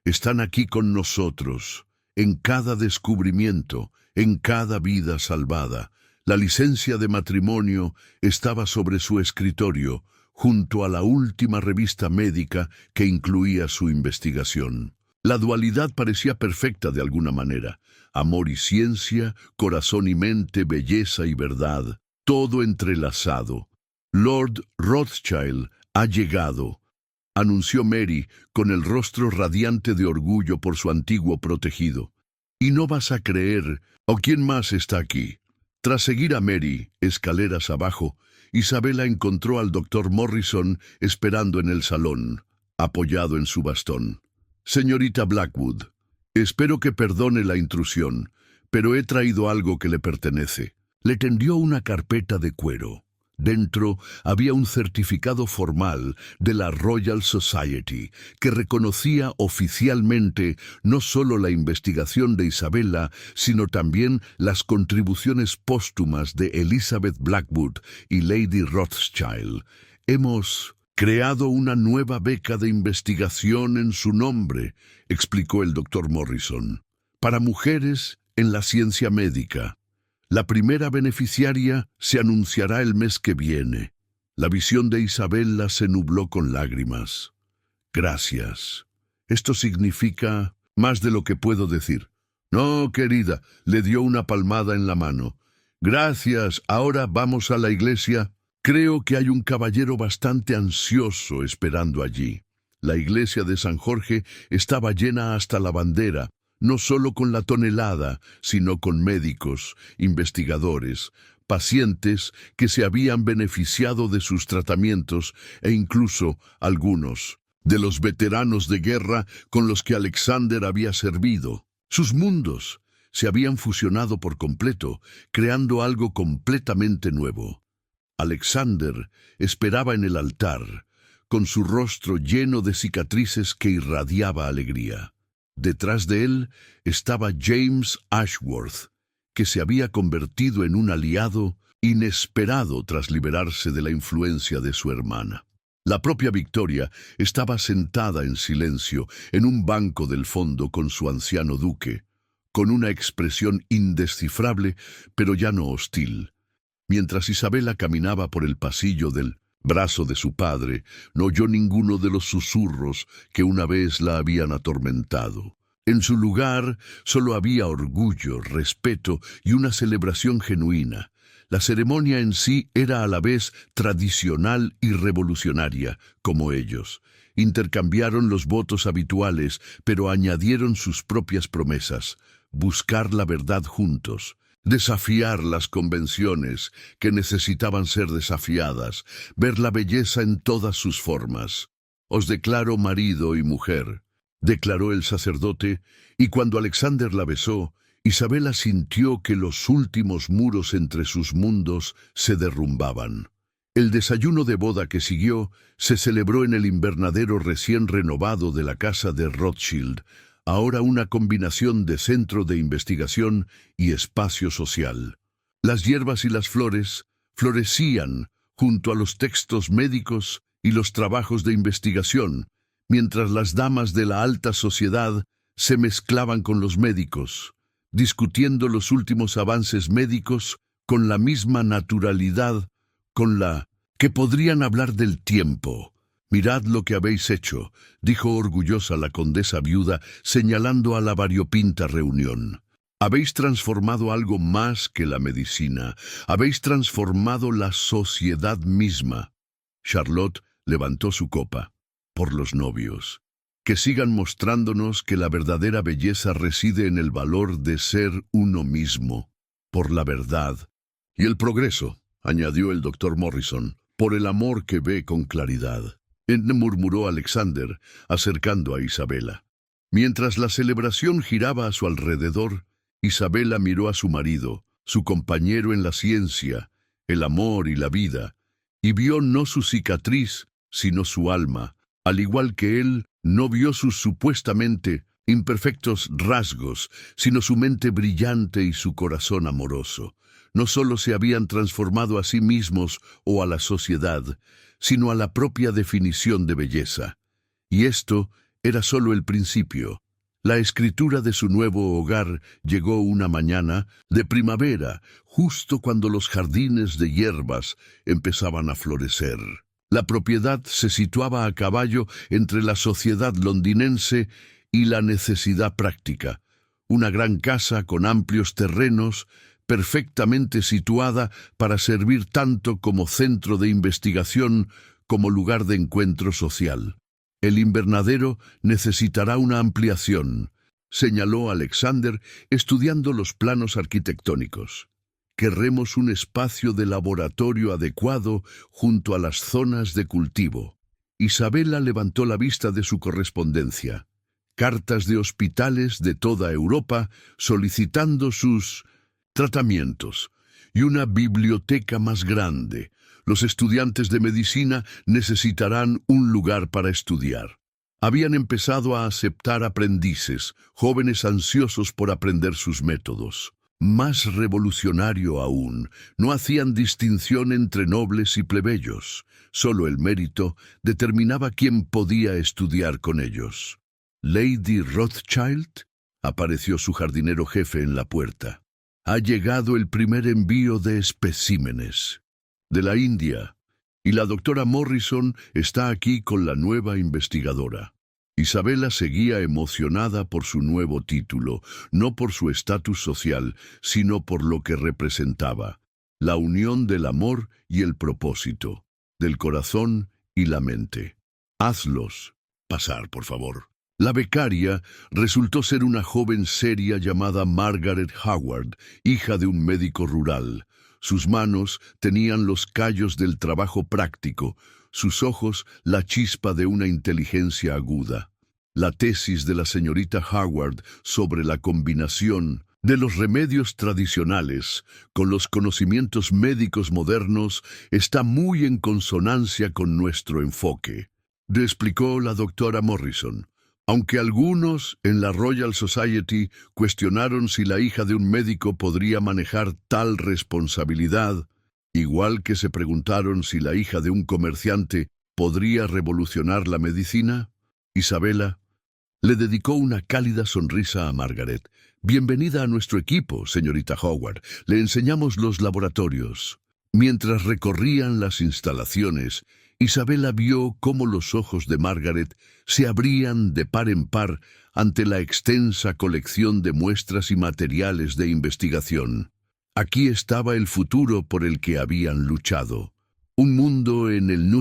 Están aquí con nosotros, en cada descubrimiento, en cada vida salvada. La licencia de matrimonio estaba sobre su escritorio, junto a la última revista médica que incluía su investigación. La dualidad parecía perfecta de alguna manera. Amor y ciencia, corazón y mente, belleza y verdad, todo entrelazado. Lord Rothschild ha llegado, anunció Mary con el rostro radiante de orgullo por su antiguo protegido. Y no vas a creer, ¿o quién más está aquí? Tras seguir a Mary, escaleras abajo, Isabela encontró al doctor Morrison esperando en el salón, apoyado en su bastón. Señorita Blackwood, espero que perdone la intrusión, pero he traído algo que le pertenece. Le tendió una carpeta de cuero. Dentro había un certificado formal de la Royal Society que reconocía oficialmente no solo la investigación de Isabela, sino también las contribuciones póstumas de Elizabeth Blackwood y Lady Rothschild. Hemos creado una nueva beca de investigación en su nombre, explicó el doctor Morrison, para mujeres en la ciencia médica. La primera beneficiaria se anunciará el mes que viene. La visión de Isabela se nubló con lágrimas. Gracias. Esto significa más de lo que puedo decir. No, querida, le dio una palmada en la mano. Gracias, ahora vamos a la iglesia. Creo que hay un caballero bastante ansioso esperando allí. La iglesia de San Jorge estaba llena hasta la bandera. no solo con la tonelada, sino con médicos, investigadores, pacientes que se habían beneficiado de sus tratamientos e incluso algunos de los veteranos de guerra con los que Alexander había servido. Sus mundos se habían fusionado por completo, creando algo completamente nuevo. Alexander esperaba en el altar, con su rostro lleno de cicatrices que irradiaba alegría. Detrás de él estaba James Ashworth, que se había convertido en un aliado inesperado tras liberarse de la influencia de su hermana. La propia Victoria estaba sentada en silencio en un banco del fondo con su anciano duque, con una expresión indescifrable, pero ya no hostil. Mientras Isabela caminaba por el pasillo del brazo de su padre, no oyó ninguno de los susurros que una vez la habían atormentado. En su lugar solo había orgullo, respeto y una celebración genuina. La ceremonia en sí era a la vez tradicional y revolucionaria, como ellos. Intercambiaron los votos habituales, pero añadieron sus propias promesas: buscar la verdad juntos, desafiar las convenciones que necesitaban ser desafiadas, ver la belleza en todas sus formas. «Os declaro marido y mujer», declaró el sacerdote, y cuando Alexander la besó, Isabela sintió que los últimos muros entre sus mundos se derrumbaban. El desayuno de boda que siguió se celebró en el invernadero recién renovado de la casa de Rothschild, ahora una combinación de centro de investigación y espacio social. Las hierbas y las flores florecían junto a los textos médicos y los trabajos de investigación, mientras las damas de la alta sociedad se mezclaban con los médicos, discutiendo los últimos avances médicos con la misma naturalidad con la que podrían hablar del tiempo. «Mirad lo que habéis hecho», dijo orgullosa la condesa viuda, señalando a la variopinta reunión. «Habéis transformado algo más que la medicina. Habéis transformado la sociedad misma». Charlotte levantó su copa. «Por los novios. Que sigan mostrándonos que la verdadera belleza reside en el valor de ser uno mismo. Por la verdad. Y el progreso», añadió el doctor Morrison, «por el amor que ve con claridad», murmuró Alexander, acercando a Isabela. Mientras la celebración giraba a su alrededor, Isabela miró a su marido, su compañero en la ciencia, el amor y la vida, y vio no su cicatriz, sino su alma. Al igual que él, no vio sus supuestamente imperfectos rasgos, sino su mente brillante y su corazón amoroso. No solo se habían transformado a sí mismos o a la sociedad, sino a la propia definición de belleza. Y esto era solo el principio. La escritura de su nuevo hogar llegó una mañana de primavera, justo cuando los jardines de hierbas empezaban a florecer. La propiedad se situaba a caballo entre la sociedad londinense y la necesidad práctica. Una gran casa con amplios terrenos, perfectamente situada para servir tanto como centro de investigación como lugar de encuentro social. «El invernadero necesitará una ampliación», señaló Alexander, estudiando los planos arquitectónicos. «Querremos un espacio de laboratorio adecuado junto a las zonas de cultivo». Isabela levantó la vista de su correspondencia. Cartas de hospitales de toda Europa solicitando sus tratamientos, y una biblioteca más grande. Los estudiantes de medicina necesitarán un lugar para estudiar. Habían empezado a aceptar aprendices, jóvenes ansiosos por aprender sus métodos. Más revolucionario aún, no hacían distinción entre nobles y plebeyos. Solo el mérito determinaba quién podía estudiar con ellos. «Lady Rothschild», apareció su jardinero jefe en la puerta. «Ha llegado el primer envío de especímenes de la India, y la doctora Morrison está aquí con la nueva investigadora». Isabela seguía emocionada por su nuevo título, no por su estatus social, sino por lo que representaba: la unión del amor y el propósito, del corazón y la mente. «Hazlos pasar, por favor». La becaria resultó ser una joven seria llamada Margaret Howard, hija de un médico rural. Sus manos tenían los callos del trabajo práctico, sus ojos la chispa de una inteligencia aguda. La tesis de la señorita Howard sobre la combinación de los remedios tradicionales con los conocimientos médicos modernos está muy en consonancia con nuestro enfoque, le explicó la doctora Morrison. Aunque algunos en la Royal Society cuestionaron si la hija de un médico podría manejar tal responsabilidad, igual que se preguntaron si la hija de un comerciante podría revolucionar la medicina, Isabella le dedicó una cálida sonrisa a Margaret. Bienvenida a nuestro equipo, señorita Howard. Le enseñamos los laboratorios. Mientras recorrían las instalaciones, Isabella vio cómo los ojos de Margaret se abrían de par en par ante la extensa colección de muestras y materiales de investigación. Aquí estaba el futuro por el que habían luchado. Un mundo en el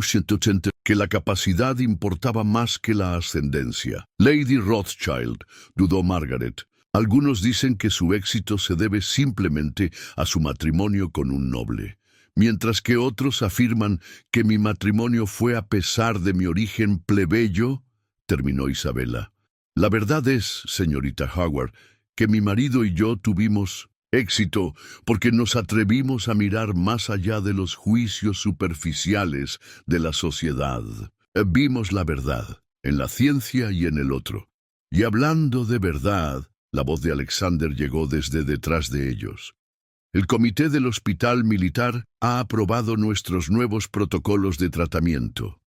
que la capacidad importaba más que la ascendencia. Lady Rothschild, dudó Margaret. Algunos dicen que su éxito se debe simplemente a su matrimonio con un noble, mientras que otros afirman que mi matrimonio fue a pesar de mi origen plebeyo, terminó Isabella. La verdad es, señorita Howard, que mi marido y yo tuvimos éxito porque nos atrevimos a mirar más allá de los juicios superficiales de la sociedad. Vimos la verdad, en la ciencia y en el otro. Y hablando de verdad, la voz de Alexander llegó desde detrás de ellos. El comité del hospital militar ha aprobado nuestros nuevos protocolos de tratamiento.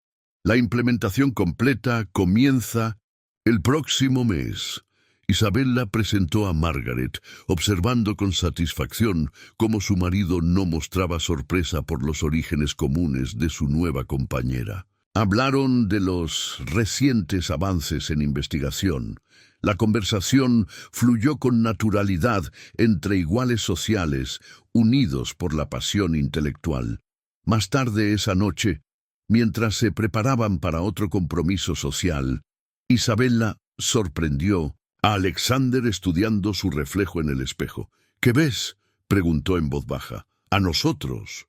La implementación completa comienza el próximo mes. Isabella presentó a Margaret, observando con satisfacción cómo su marido no mostraba sorpresa por los orígenes comunes de su nueva compañera. Hablaron de los recientes avances en investigación. La conversación fluyó con naturalidad entre iguales sociales, unidos por la pasión intelectual. Más tarde esa noche, mientras se preparaban para otro compromiso social, Isabella sorprendió a Alexander estudiando su reflejo en el espejo. ¿Qué ves?, preguntó en voz baja. «A nosotros».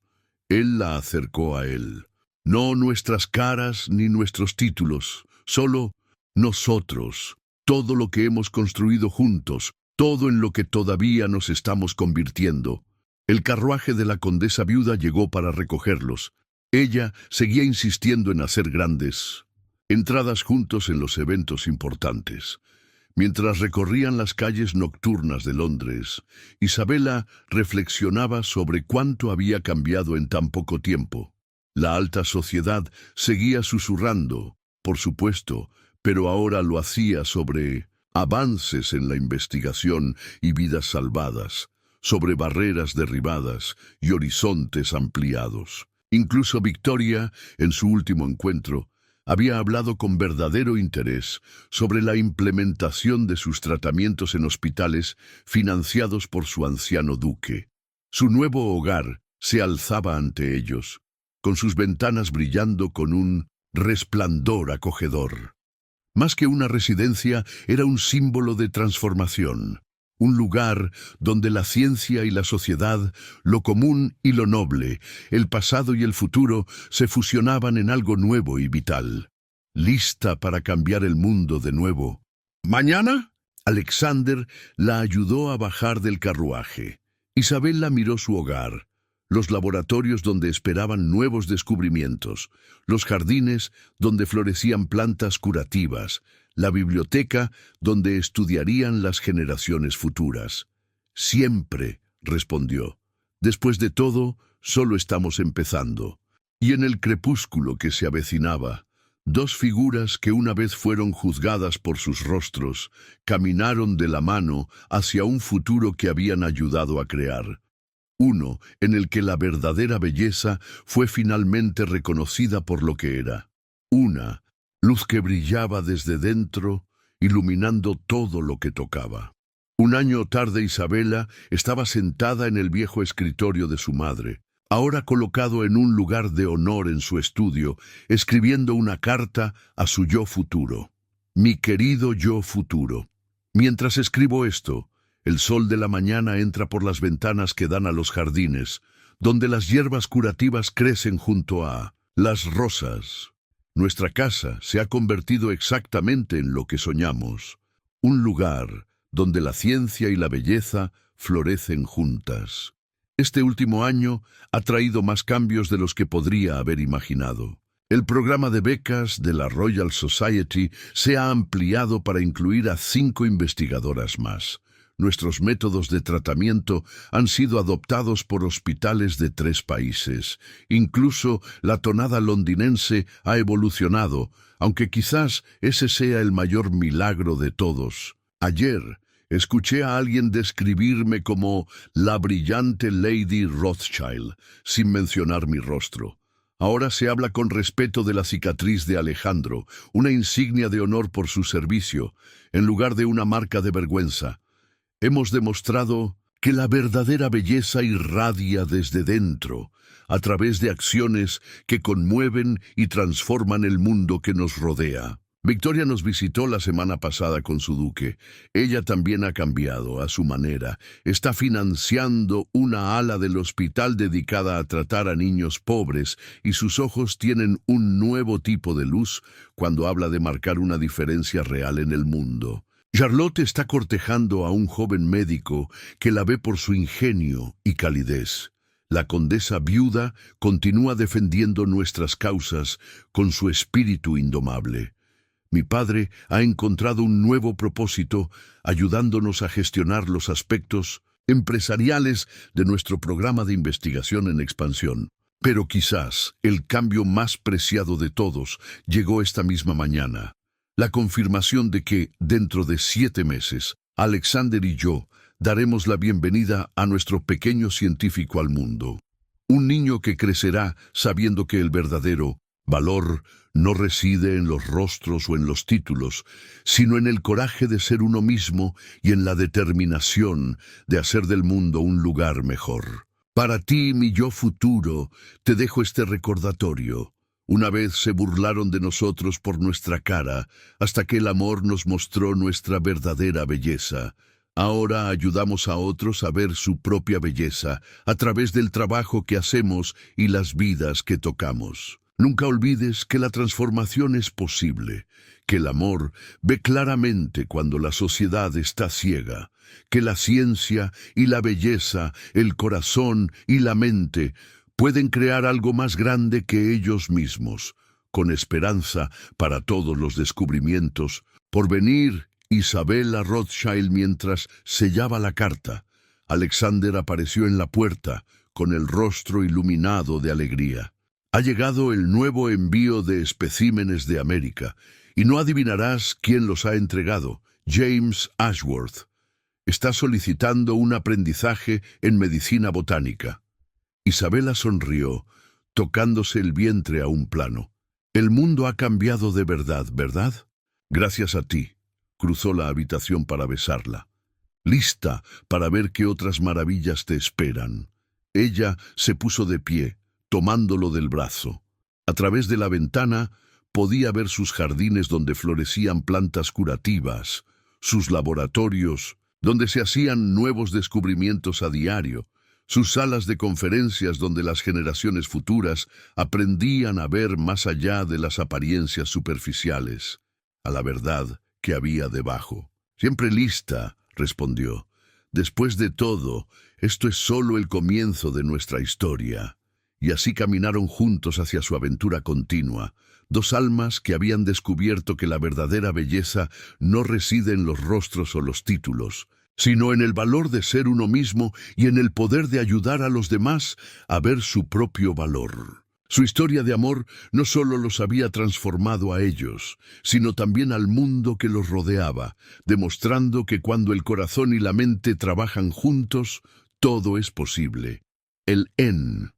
Él la acercó a él. «No nuestras caras ni nuestros títulos, solo nosotros, todo lo que hemos construido juntos, todo en lo que todavía nos estamos convirtiendo». El carruaje de la condesa viuda llegó para recogerlos. Ella seguía insistiendo en hacer grandes entradas juntos en los eventos importantes. Mientras recorrían las calles nocturnas de Londres, Isabella reflexionaba sobre cuánto había cambiado en tan poco tiempo. La alta sociedad seguía susurrando, por supuesto, pero ahora lo hacía sobre avances en la investigación y vidas salvadas, sobre barreras derribadas y horizontes ampliados. Incluso Victoria, en su último encuentro, había hablado con verdadero interés sobre la implementación de sus tratamientos en hospitales financiados por su anciano duque. Su nuevo hogar se alzaba ante ellos, con sus ventanas brillando con un resplandor acogedor. Más que una residencia, era un símbolo de transformación. Un lugar donde la ciencia y la sociedad, lo común y lo noble, el pasado y el futuro, se fusionaban en algo nuevo y vital. Lista para cambiar el mundo de nuevo. ¿Mañana? Alexander la ayudó a bajar del carruaje. Isabella miró su hogar, los laboratorios donde esperaban nuevos descubrimientos, los jardines donde florecían plantas curativas, la biblioteca donde estudiarían las generaciones futuras. Siempre, respondió. Después de todo, solo estamos empezando. Y en el crepúsculo que se avecinaba, dos figuras que una vez fueron juzgadas por sus rostros, caminaron de la mano hacia un futuro que habían ayudado a crear. Uno en el que la verdadera belleza fue finalmente reconocida por lo que era. Una luz que brillaba desde dentro, iluminando todo lo que tocaba. Un año tarde Isabella estaba sentada en el viejo escritorio de su madre, ahora colocado en un lugar de honor en su estudio, escribiendo una carta a su yo futuro. Mi querido yo futuro. Mientras escribo esto, el sol de la mañana entra por las ventanas que dan a los jardines, donde las hierbas curativas crecen junto a las rosas. Nuestra casa se ha convertido exactamente en lo que soñamos, un lugar donde la ciencia y la belleza florecen juntas. Este último año ha traído más cambios de los que podría haber imaginado. El programa de becas de la Royal Society se ha ampliado para incluir a 5 investigadoras más. Nuestros métodos de tratamiento han sido adoptados por hospitales de 3 países. Incluso la tonada londinense ha evolucionado, aunque quizás ese sea el mayor milagro de todos. Ayer escuché a alguien describirme como la brillante Lady Rothschild, sin mencionar mi rostro. Ahora se habla con respeto de la cicatriz de Alejandro, una insignia de honor por su servicio, en lugar de una marca de vergüenza. Hemos demostrado que la verdadera belleza irradia desde dentro, a través de acciones que conmueven y transforman el mundo que nos rodea. Victoria nos visitó la semana pasada con su duque. Ella también ha cambiado a su manera. Está financiando una ala del hospital dedicada a tratar a niños pobres y sus ojos tienen un nuevo tipo de luz cuando habla de marcar una diferencia real en el mundo. Charlotte está cortejando a un joven médico que la ve por su ingenio y calidez. La condesa viuda continúa defendiendo nuestras causas con su espíritu indomable. Mi padre ha encontrado un nuevo propósito, ayudándonos a gestionar los aspectos empresariales de nuestro programa de investigación en expansión. Pero quizás el cambio más preciado de todos llegó esta misma mañana. La confirmación de que, dentro de 7 meses, Alexander y yo daremos la bienvenida a nuestro pequeño científico al mundo. Un niño que crecerá sabiendo que el verdadero valor no reside en los rostros o en los títulos, sino en el coraje de ser uno mismo y en la determinación de hacer del mundo un lugar mejor. Para ti, mi yo futuro, te dejo este recordatorio. Una vez se burlaron de nosotros por nuestra cara, hasta que el amor nos mostró nuestra verdadera belleza. Ahora ayudamos a otros a ver su propia belleza a través del trabajo que hacemos y las vidas que tocamos. Nunca olvides que la transformación es posible, que el amor ve claramente cuando la sociedad está ciega, que la ciencia y la belleza, el corazón y la mente pueden crear algo más grande que ellos mismos, con esperanza para todos los descubrimientos. Por venir, Isabella Rothschild mientras sellaba la carta. Alexander apareció en la puerta, con el rostro iluminado de alegría. Ha llegado el nuevo envío de especímenes de América, y no adivinarás quién los ha entregado. James Ashworth. Está solicitando un aprendizaje en medicina botánica. Isabella sonrió, tocándose el vientre a un plano. El mundo ha cambiado de verdad, ¿verdad? Gracias a ti. Cruzó la habitación para besarla. Lista para ver qué otras maravillas te esperan. Ella se puso de pie, tomándolo del brazo. A través de la ventana podía ver sus jardines donde florecían plantas curativas, sus laboratorios, donde se hacían nuevos descubrimientos a diario, sus salas de conferencias donde las generaciones futuras aprendían a ver más allá de las apariencias superficiales, a la verdad que había debajo. Siempre lista, respondió. Después de todo, esto es solo el comienzo de nuestra historia. Y así caminaron juntos hacia su aventura continua, 2 almas que habían descubierto que la verdadera belleza no reside en los rostros o los títulos, sino en el valor de ser uno mismo y en el poder de ayudar a los demás a ver su propio valor. Su historia de amor no solo los había transformado a ellos, sino también al mundo que los rodeaba, demostrando que cuando el corazón y la mente trabajan juntos, todo es posible. El En